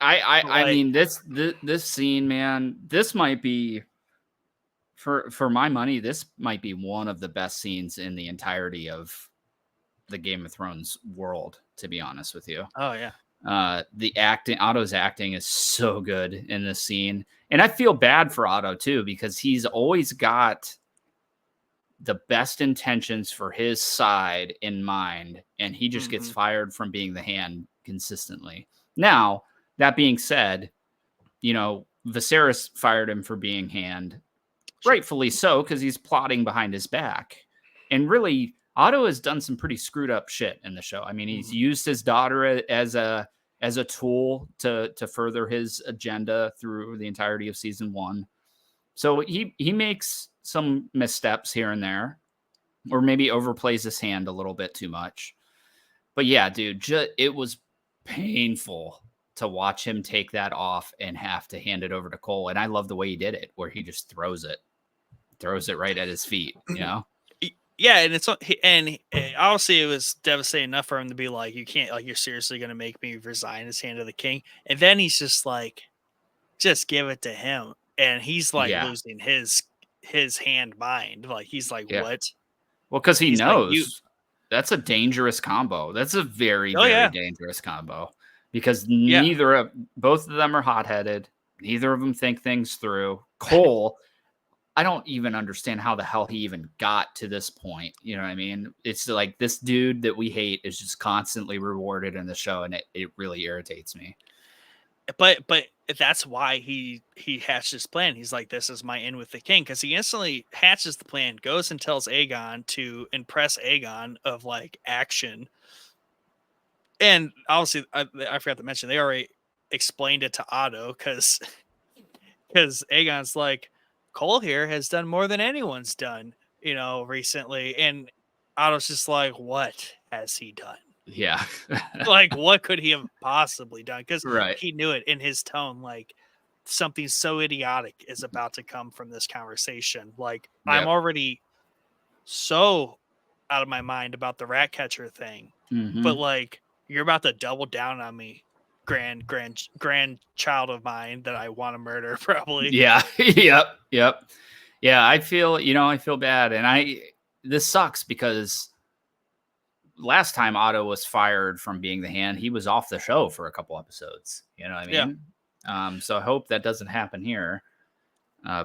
I Like, mean this scene, man, this might be for my money, this might be one of the best scenes in the entirety of the Game of Thrones world, to be honest with you. oh yeah, The acting, Otto's acting is so good in this scene. And I feel bad for Otto too, because he's always got the best intentions for his side in mind, and he just gets mm-hmm. fired from being the hand consistently. Now, that being said, Viserys fired him for being hand, Sure. rightfully so, because he's plotting behind his back. And really, Otto has done some pretty screwed up shit in the show. I mean, he's Mm-hmm. used his daughter as a tool to further his agenda through the entirety of season 1. So he makes some missteps here and there, or maybe overplays his hand a little bit too much. But yeah, dude, it was painful to watch him take that off and have to hand it over to Cole. And I love the way he did it, where he just throws it right at his feet, Yeah, and obviously it was devastating enough for him to be like, "You can't, like, you're seriously going to make me resign his hand to the king?" And then he's just like, "Just give it to him," and he's like Yeah. losing his hand mind. Like he's like, Yeah. "What?" Well, because he He's like, "You." knows that's a dangerous combo. That's a very, Oh very yeah, dangerous combo, because yeah. both of them are hot headed. Neither of them think things through. Cole, I don't even understand how the hell he even got to this point. You know what I mean? It's like this dude that we hate is just constantly rewarded in the show, and it really irritates me. But that's why he hatched his plan. He's like, "This is my in with the king," because he instantly hatches the plan, goes and tells Aegon to impress Aegon of like action. And obviously, I forgot to mention they already explained it to Otto because Aegon's like, "Cole here has done more than anyone's done, recently," and Otto's just like, "What has he done?" Yeah. Like, what could he have possibly done? Because Right. he knew it in his tone, like something so idiotic is about to come from this conversation. Like, I'm Yep. already so out of my mind about the rat catcher thing, but Mm-hmm. like, you're about to double down on me, grandchild of mine that I want to murder, probably. Yeah. Yep. Yep. Yeah. I feel bad. And this sucks because last time Otto was fired from being the hand, he was off the show for a couple episodes. You know what I Yeah. mean? So I hope that doesn't happen here,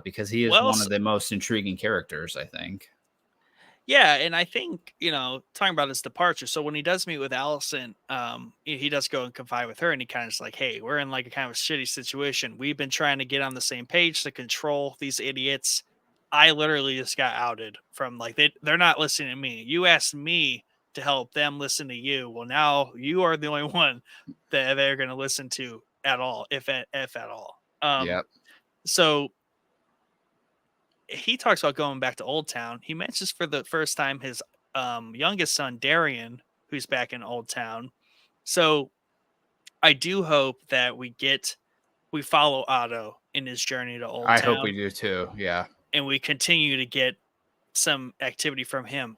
because he is Well, one of the most intriguing characters, I think. yeah, and I think, talking about his departure. So when he does meet with Allison, he does go and confide with her, and he kind of is like, "Hey, we're in like a kind of a shitty situation. We've been trying to get on the same page to control these idiots. I literally just got outed from like they're not listening to me. You asked me to help them listen to you. Well, now you are the only one that they're going to listen to at all, if at all." Yep. So he talks about going back to Old Town. He mentions for the first time his youngest son Darian, who's back in Old Town. So I do hope that we follow Otto in his journey to Old I hope we Town, do too. Yeah. and we continue to get some activity from him.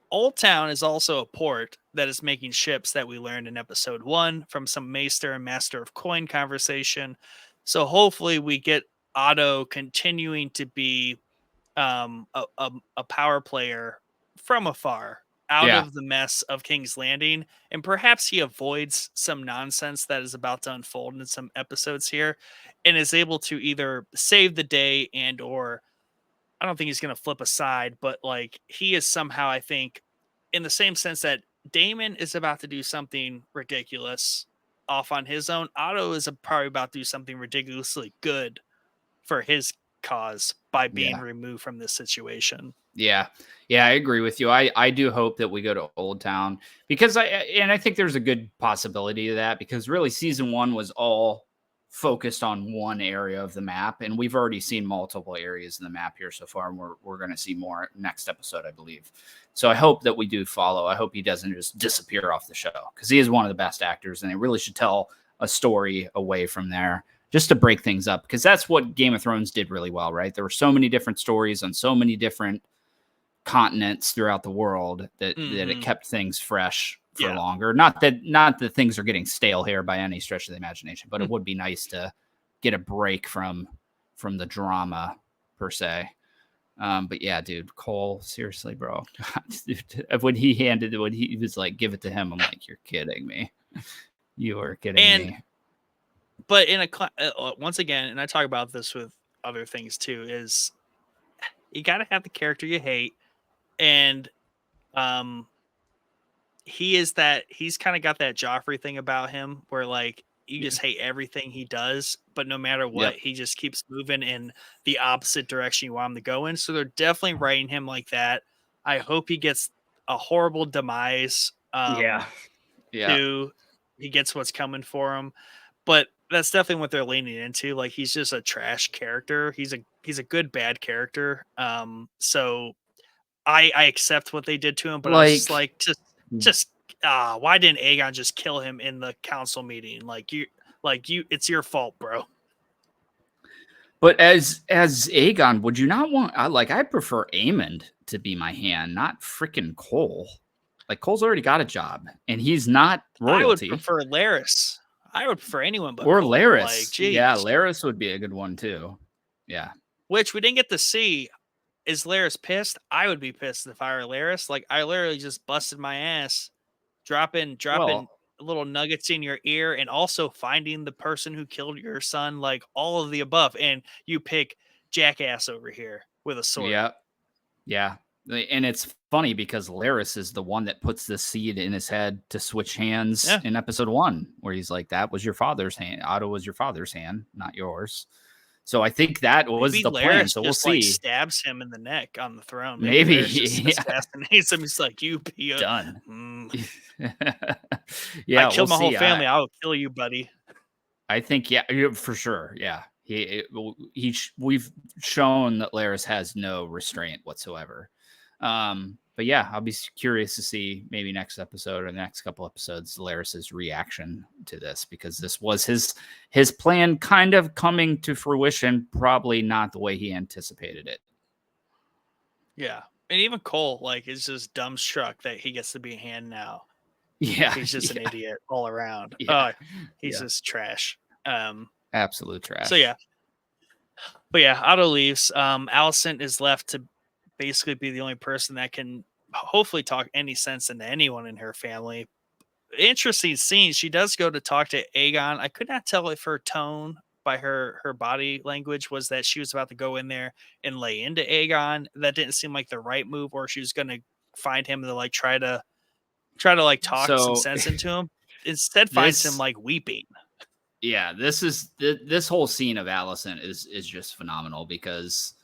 Old Town is also a port that is making ships that we learned in episode 1 from some Maester and Master of Coin conversation. So hopefully we get Otto continuing to be a power player from afar, out Yeah. of the mess of King's Landing, and perhaps he avoids some nonsense that is about to unfold in some episodes here, and is able to either save the day and or I don't think he's going to flip a side, but like he is somehow, I think, in the same sense that Damon is about to do something ridiculous off on his own. Otto is probably about to do something ridiculously good for his cause by being Yeah. removed from this situation. Yeah. Yeah, I agree with you. I do hope that we go to Old Town because I think there's a good possibility of that because really season 1 was all focused on one area of the map and we've already seen multiple areas in the map here so far and we're going to see more next episode, I believe. So I hope that we do follow. I hope he doesn't just disappear off the show because he is one of the best actors and they really should tell a story away from there just to break things up because that's what Game of Thrones did really well, right? There were so many different stories on so many different continents throughout the world that it kept things fresh for longer. Not that things are getting stale here by any stretch of the imagination, but it would be nice to get a break from the drama per se. But yeah, dude, Cole, seriously, bro. when he was like, give it to him, I'm like, you're kidding me. You are kidding me. But in once again, and I talk about this with other things too, is you got to have the character you hate. And he's kind of got that Joffrey thing about him where like you just hate everything he does, but no matter what, he just keeps moving in the opposite direction you want him to go in. So they're definitely writing him like that. I hope he gets a horrible demise. He gets what's coming for him. But that's definitely what they're leaning into. Like he's just a trash character. He's a good bad character. So I accept what they did to him, but I was just like, why didn't Aegon just kill him in the council meeting? It's your fault, bro. But as Aegon, would you not want? I prefer Aemond to be my hand, not freaking Cole. Like Cole's already got a job, and he's not royalty. I would prefer Larys. I would prefer anyone but or Cole. Larys. Like, geez. Yeah, Larys would be a good one too. Yeah, which we didn't get to see. Is Larys pissed? I would be pissed if I were Larys. Like I literally just busted my ass, dropping little nuggets in your ear, and also finding the person who killed your son. Like all of the above, and you pick jackass over here with a sword. Yeah. And it's funny because Larys is the one that puts the seed in his head to switch hands in episode 1, where he's like, "That was your father's hand. Otto was your father's hand, not yours." So I think that was the plan. So we'll see. Like, stabs him in the neck on the throne. Maybe assassinates him. He's like, "You be done." I killed my whole family. I will kill you, buddy. I think for sure. Yeah, we've shown that Larys has no restraint whatsoever. But yeah, I'll be curious to see maybe next episode or the next couple episodes Larys's reaction to this, because this was his plan kind of coming to fruition, probably not the way he anticipated it. Yeah. And even Cole, like, is just dumbstruck that he gets to be a hand now. Yeah. He's just an idiot all around. He's just trash. Absolute trash. So yeah. But yeah, Otto leaves. Alicent is left to basically be the only person that can hopefully talk any sense into anyone in her family. Interesting scene. She does go to talk to Aegon. I could not tell if her tone by her body language was that she was about to go in there and lay into Aegon. That didn't seem like the right move, or she was going to find him to like try to like talk some sense into him. Instead finds him like weeping. Yeah, this whole scene of Alicent is just phenomenal because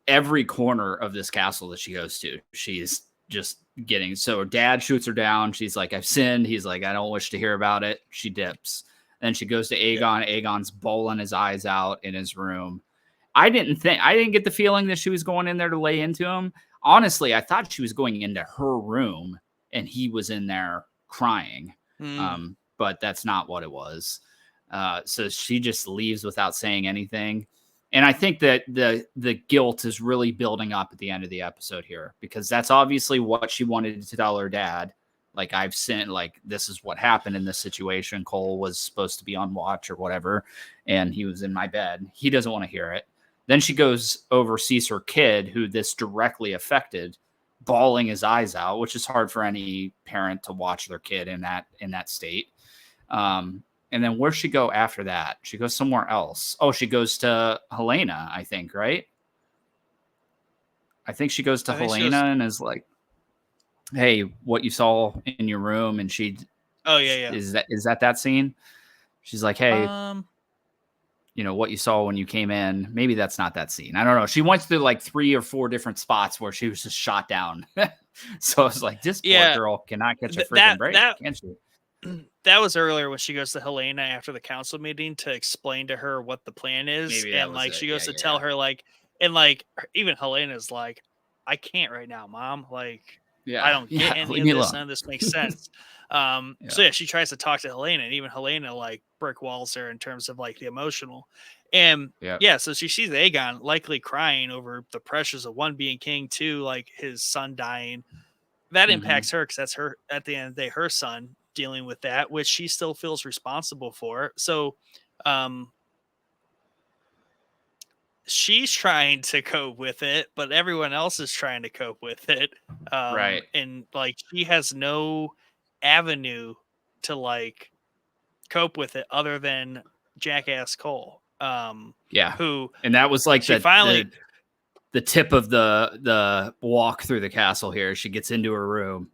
every corner of this castle that she goes to, she's just getting. So her dad shoots her down. She's like, "I've sinned." He's like, "I don't wish to hear about it." She dips. Then she goes to Aegon. Yeah. Aegon's bawling his eyes out in his room. I didn't get the feeling that she was going in there to lay into him. Honestly, I thought she was going into her room and he was in there crying. But that's not what it was. So she just leaves without saying anything. And I think that the guilt is really building up at the end of the episode here, because that's obviously what she wanted to tell her dad. Like, I've sinned, like, this is what happened in this situation. Cole was supposed to be on watch or whatever, and he was in my bed. He doesn't want to hear it. Then she goes over, sees her kid, who this directly affected, bawling his eyes out, which is hard for any parent to watch their kid in that state. And then where's she go after that? She goes somewhere else. Oh, she goes to Helena, I think, right? I think she goes to I think she goes. Helena and is like, "Hey, what you saw in your room?" And she Oh yeah, is that scene? She's like, "Hey, yeah. what you saw when you came in." Maybe that's not that scene. I don't know. She went through like 3 or 4 different spots where she was just shot down. So I was like, this poor Yeah. girl cannot catch a freaking That break, that can she? that was earlier when she goes to Helena after the council meeting to explain to her what the plan is, Maybe that and was like it. she Yeah, goes to yeah, tell yeah. her like, and like even Helena's like, I can't right now, mom. Like I Yeah, don't get yeah. any Leave of me this. alone. None of this makes sense. Yeah. So yeah, she tries to talk to Helena, and even Helena like brick walls her in terms of like the emotional. And Yeah. yeah, so she sees Aegon likely crying over the pressures of one being king, two like his son dying. That Hmm. impacts her because that's her at the end of the day, her son dealing with that, which she still feels responsible for. So um she's trying to cope with it, but everyone else is trying to cope with it. Right. And like she has no avenue to like cope with it other than jackass Cole. Yeah. Who And that was like she the finally the the tip of the walk through the castle here. She gets into her room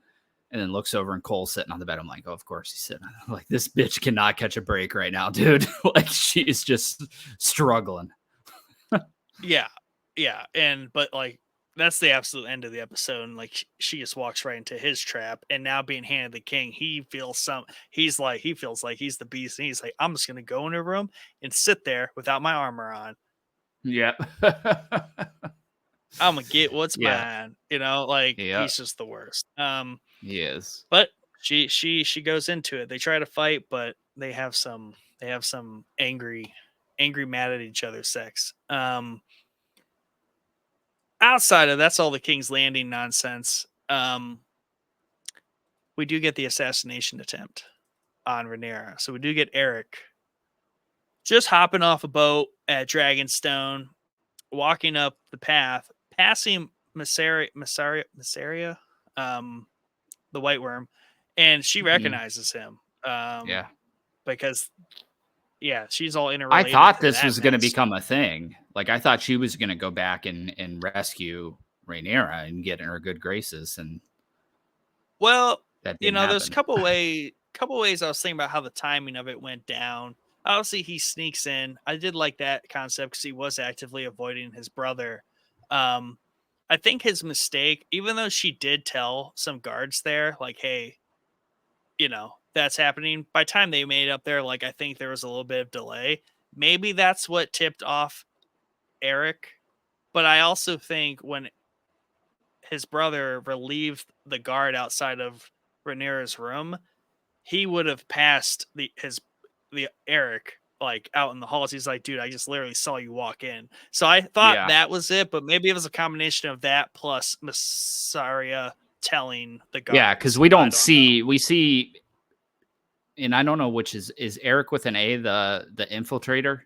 and then looks over and Cole's sitting on the bed. I'm like, oh, of course he's sitting. I'm like, this bitch cannot catch a break right now, dude. Like she is just struggling. yeah, yeah, and but like that's the absolute end of the episode. And like she just walks right into his trap, and now being handed the king, he feels like he's the beast, and he's like, I'm just gonna go in a room and sit there without my armor on. Yeah. I'm gonna get what's Yeah. mine. Like Yeah. he's just the worst. He is. But she goes into it. They try to fight, but they have some angry mad at each other sex. Outside of that's all the King's Landing nonsense. We do get the assassination attempt on Rhaenyra. So we do get Eric just hopping off a boat at Dragonstone, walking up the path, passing Massaria, um, the White Worm, and she Mhm. recognizes him Yeah. because yeah, she's all I interrelated thought to this that was going to mess. become a thing. Like I thought she was going to go back and rescue Rhaenyra and get in her good graces, and Well, that didn't there's a happen. couple ways I was thinking about how the timing of it went down. Obviously, he sneaks in. I did like that concept because he was actively avoiding his brother. Um, I think his mistake, even though she did tell some guards there, like, "Hey, that's happening." By the time they made it up there, like, I think there was a little bit of delay. Maybe that's what tipped off Eric. But I also think when his brother relieved the guard outside of Rhaenyra's room, he would have passed the Eric like out in the halls. He's like, dude, I just literally saw you walk in. So I thought Yeah. that was it, but maybe it was a combination of that plus Massaria telling the Yeah, because guards. we I don't don't know. see we see, and I don't know which is Eric with an A, the infiltrator.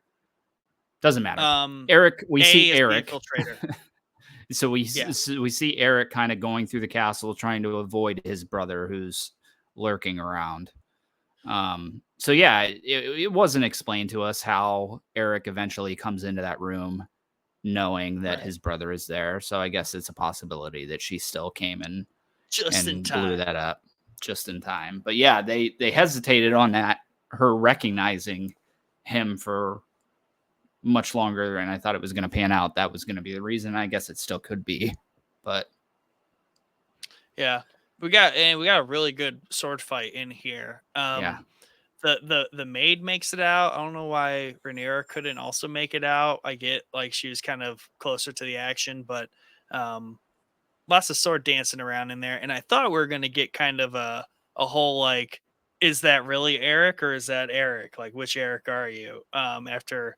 Doesn't matter. Um, Eric, we A see is the Eric. infiltrator. So Yeah, we see Eric kind of going through the castle trying to avoid his brother who's lurking around. So yeah, it wasn't explained to us how Eric eventually comes into that room knowing that right. his brother is there. So I guess it's a possibility that she still came in Just in and blew time. that up just in time. But yeah, they hesitated on that, her recognizing him for much longer than I thought it was going to pan out. That was going to be the reason. I guess it still could be, but Yeah. We got a really good sword fight in here. yeah, The maid makes it out. I don't know why Rhaenyra couldn't also make it out. I get like she was kind of closer to the action, but um lots of sword dancing around in there. And I thought we were gonna get kind of a whole like, is that really Eric or is that Eric? Like which Eric are you? After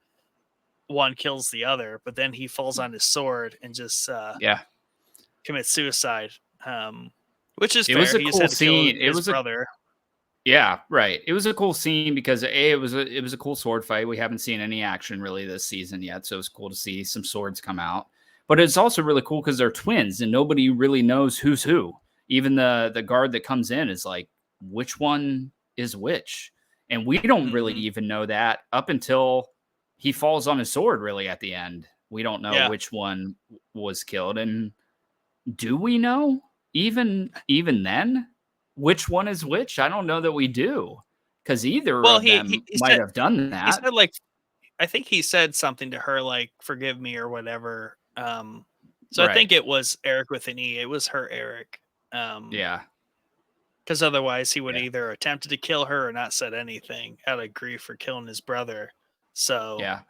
one kills the other, but then he falls on his sword and just yeah. commits suicide. Um which is It was fair. a He just cool had to kill scene. It his was a brother. Yeah, right. It was a cool scene because it was a cool sword fight. We haven't seen any action really this season yet, so it's cool to see some swords come out. But it's also really cool because they're twins and nobody really knows who's who. Even the guard that comes in is like, which one is which? And we don't really Hmm. even know that up until he falls on his sword. Really, at the end, we don't know Yeah. which one was killed. And do we know even then which one is which? I don't know that we do, because either Well, of he them he might said have done he that. said like I think he said something to her like "forgive me" or whatever. So I Right. think it was Eric with an E. It was her Eric. Yeah. Because otherwise he would Yeah. either attempted to kill her or not said anything out of grief for killing his brother. So, Yeah.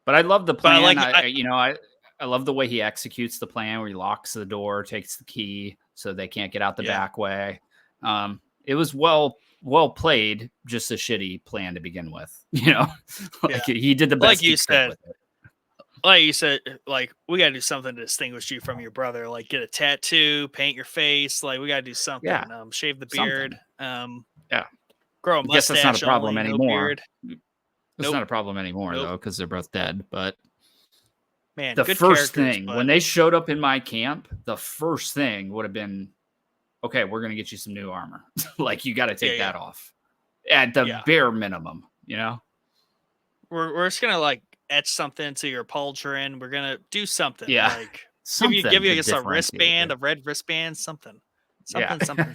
But I love the but I plan. like I love the way he executes the plan where he locks the door, takes the key so they can't get out the yeah, back way. It was well played, just a shitty plan to begin with. yeah. Like he did the Like best he you could said, with it. like we gotta do something to distinguish you from your brother. Like get a tattoo, paint your face. Like we gotta do Yeah, something. Shave the beard. something. Yeah. Grow a I guess that's not a mustache problem only, no anymore. beard. It's Nope, not a problem anymore nope. though, because they're both dead. But Man, the good first characters, thing but when they showed up in my camp, the first thing would have been, okay, we're gonna get you some new armor. Like you got to yeah, take yeah, that off at the yeah. bare minimum. You know? We're just gonna like etch something to your pauldron. We're gonna do something Yeah, like give something you to I guess a differentiate wristband, you. a red wristband, something, Yeah, something.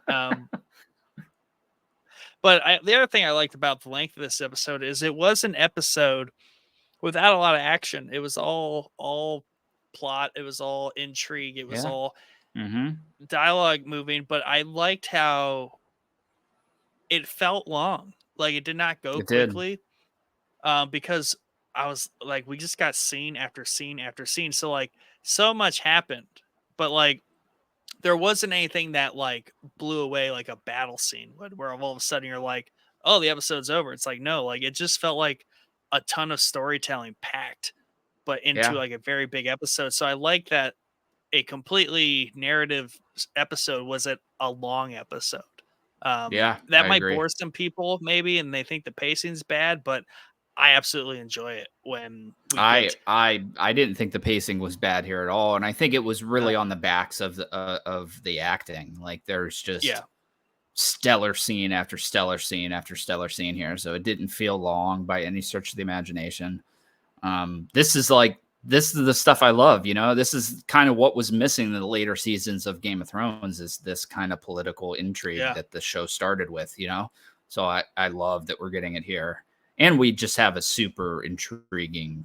Um, but the other thing I liked about the length of this episode is it was an episode without a lot of action. It was all plot. It was all intrigue. It was yeah. all Mm-hmm. dialogue moving. But I liked how it felt long. Like it did not go It did. quickly. Because I was like, we just got scene after scene after scene. So like so much happened, but like there wasn't anything that like blew away like a battle scene where all of a sudden you're like, oh, the episode's over. It's like, no, like it just felt like a ton of storytelling packed, but into Yeah, like a very big episode. So I like that a completely narrative episode was a long episode. yeah. That I might agree. bore some people maybe, and they think the pacing's bad, but I absolutely enjoy it when we I get I I didn't think the pacing was bad here at all, and I think it was no, really on the backs of the acting. Like there's yeah, just stellar scene after stellar scene after stellar scene here, so it didn't feel long by any stretch of the imagination. This is the stuff I love. This is kind of what was missing in the later seasons of Game of Thrones, is this kind of political intrigue yeah, that the show started with. So I love that we're getting it here, and we just have a super intriguing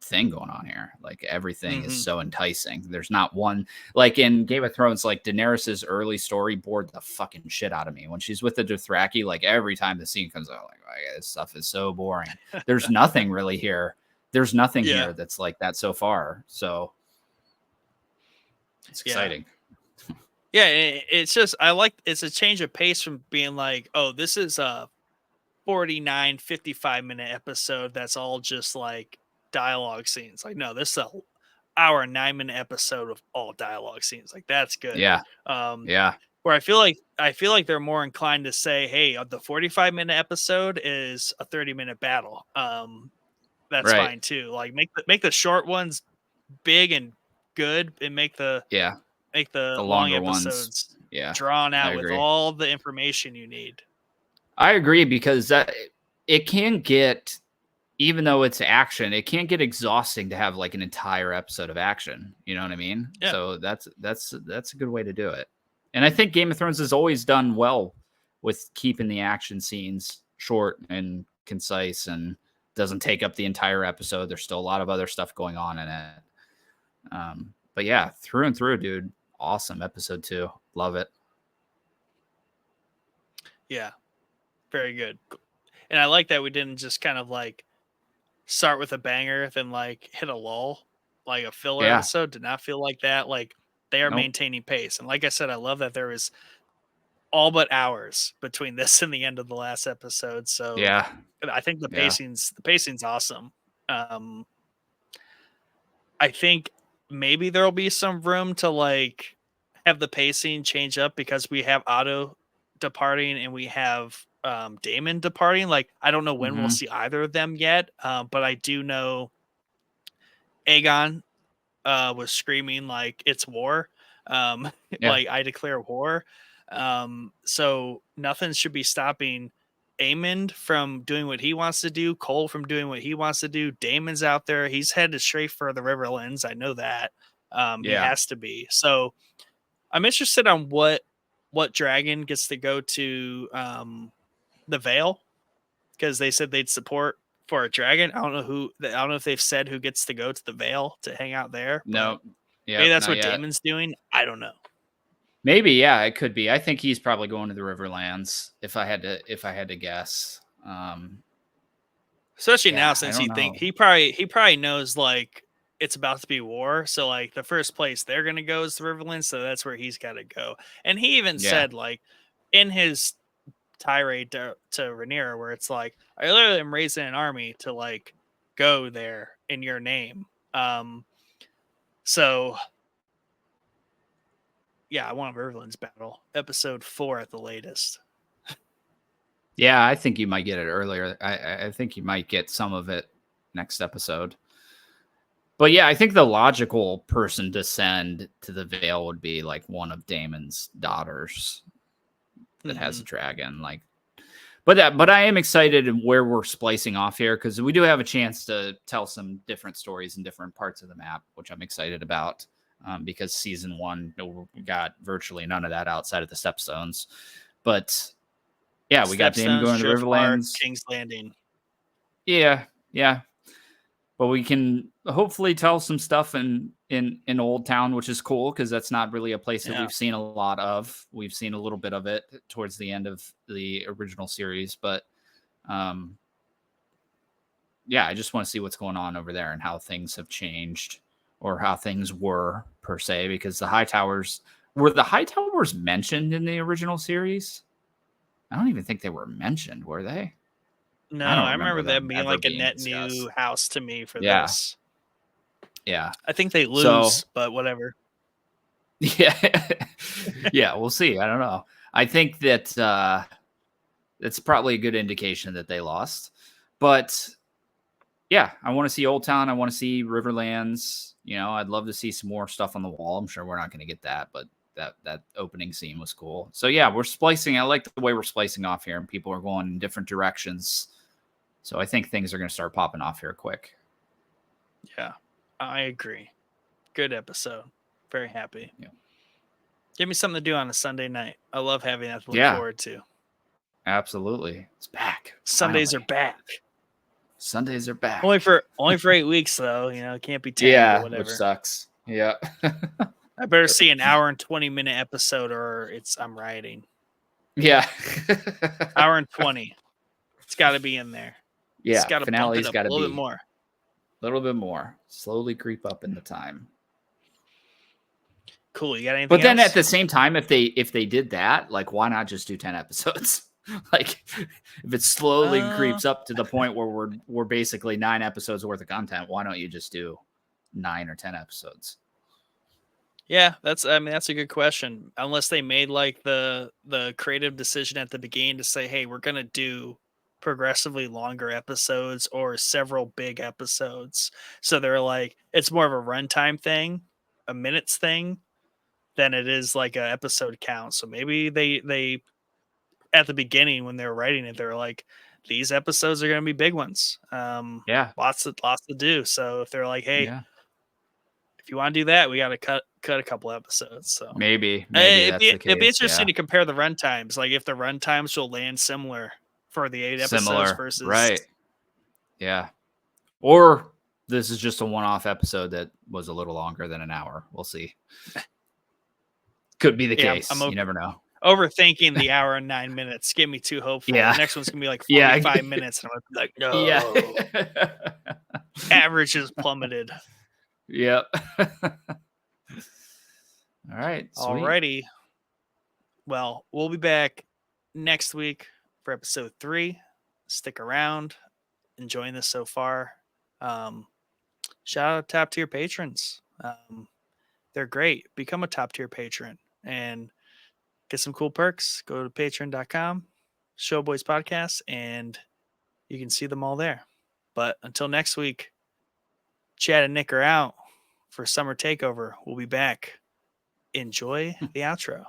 thing going on here. Like everything is hmm so enticing. There's not one, like in Game of Thrones, like Daenerys's early story bored the fucking shit out of me when she's with the Dothraki. Like every time the scene comes out, like, oh, this stuff is so boring. There's nothing really here. There's nothing yeah, here that's like that so far. So it's yeah, exciting. yeah. It's just I like it's a change of pace from being like, oh, this is a 49, 55-minute episode that's all just like dialogue scenes. Like, no, this is a hour and 9-minute episode of all dialogue scenes. Like that's good. Yeah. Um, Yeah. where I feel like they're more inclined to say, hey, the 45-minute episode is a 30-minute battle. That's Right. fine too. Like make the short ones big and good, and Yeah. make the The long longer ones. episodes Yeah. drawn I out with agree. all the information you need. I agree because it can get, even though it's action, it can't get exhausting to have like an entire episode of action. You know what I mean? Yeah. So that's a good way to do it. And I think Game of Thrones has always done well with keeping the action scenes short and concise and doesn't take up the entire episode. There's still a lot of other stuff going on in it. But yeah, through and through, dude. Awesome episode 2. Love it. Yeah. Very good. And I like that we didn't just kind of like start with a banger, then like hit a lull. Like a filler Yeah. episode did not feel like that. Like they are Nope. maintaining pace. And like I said, I love that there was all but hours between this and the end of the last episode. So Yeah. I think Yeah. the pacing's awesome. I think maybe there'll be some room to like have the pacing change up because we have Otto departing and we have Damon departing. Like I don't know when we'll Hmm. see either of them yet, but I do know Aegon was screaming like it's war, Yeah. like I declare war. So nothing should be stopping Aemond from doing what he wants to do, Cole from doing what he wants to do. Damon's out there; he's headed straight for the Riverlands. I know that. He has to be. So I'm interested on what dragon gets to go to the Vale, because they said they'd support for a dragon. I don't know if they've said who gets to go to the Vale to hang out there, but No. Yeah, maybe that's not what yet. Damon's doing. I don't know. Maybe, yeah, it could be. I think he's probably going to the Riverlands if I had to guess. Especially Yeah, now, I since don't know. he probably knows like it's about to be war. So like the first place they're gonna go is the Riverlands, so that's where he's got to go. And he even Yeah. said like in his tirade to Rhaenyra, where it's like, I literally am raising an army to like go there in your name. So yeah, I want a Riverlands battle, episode 4 at the latest. Yeah, I think you might get it earlier. I think you might get some of it next episode. But yeah, I think the logical person to send to the Vale would be like one of Damon's daughters that has a dragon. Like, but I am excited where we're splicing off here, because we do have a chance to tell some different stories in different parts of the map, which I'm excited about. Because season 1 we got virtually none of that outside of the Stepstones. But yeah, we got Damon going to the Riverlands, King's Landing. Yeah, yeah. But we can hopefully tell some stuff in Old Town, which is cool, because that's not really a place that we've seen a lot of. We've seen a little bit of it towards the end of the original series, but yeah, I just want to see what's going on over there and how things have changed, or how things were per se, because the Hightowers mentioned in the original series? I don't even think they were mentioned, were they? No, I don't I remember them being ever like a being net discussed. new house to me for Yeah. this. Yeah. I think they lose, but whatever. Yeah. Yeah, we'll see. I don't know. I think that it's probably a good indication that they lost. But yeah, I want to see Old Town. I want to see Riverlands. You know, I'd love to see some more stuff on the wall. I'm sure we're not going to get that, but that opening scene was cool. So yeah, we're splicing. I like the way we're splicing off here, and people are going in different directions. So I think things are going to start popping off here quick. Yeah, I agree. Good episode. Very happy. Yeah. Give me something to do on a Sunday night. I love having that to look forward to. Absolutely. It's back. Sundays Finally. are back. Sundays are back. Only for 8 weeks though. You know, it can't be 10 yeah, or whatever. Which sucks. Yeah. I better see an hour and 20-minute episode, or I'm rioting. Yeah. Hour and 20. It's got to be in there. Yeah. It's got to bump it up a little bit more. A little bit more. Slowly creep up in the time. Cool. You got anything But then else? at the same time, if they did that, like, why not just do 10 episodes? Like, if it slowly creeps up to the point where we're basically 9 episodes worth of content, why don't you just do 9 or 10 episodes? Yeah, that's a good question. Unless they made like the creative decision at the beginning to say, hey, we're gonna do progressively longer episodes or several big episodes. So they're like, it's more of a runtime thing, a minutes thing, than it is like a episode count. So maybe they at the beginning when they were writing it, they were like, these episodes are gonna be big ones. Yeah. Lots to do. So if they're like, hey, if you want to do that, we got to cut a couple episodes. So maybe that's the case. It'd be interesting to compare the runtimes, like if the runtimes will land similar for the 8 episodes versus right. Yeah, or this is just a one-off episode that was a little longer than an hour. We'll see. Could be the case. You never know. Overthinking the hour and 9 minutes. Get me too hopeful. Yeah. The next one's gonna be like 45 minutes, and I'm like, no. Yeah. Average is plummeted. Yep. All right. Sweet. Alrighty. Well, we'll be back next week for episode 3. Stick around. Enjoying this so far. Shout out top tier patrons. They're great. Become a top tier patron and get some cool perks. Go to patreon.com, Showboys Podcast, and you can see them all there. But until next week, Chad and Nick are out for Summer Takeover. We'll be back. Enjoy the outro.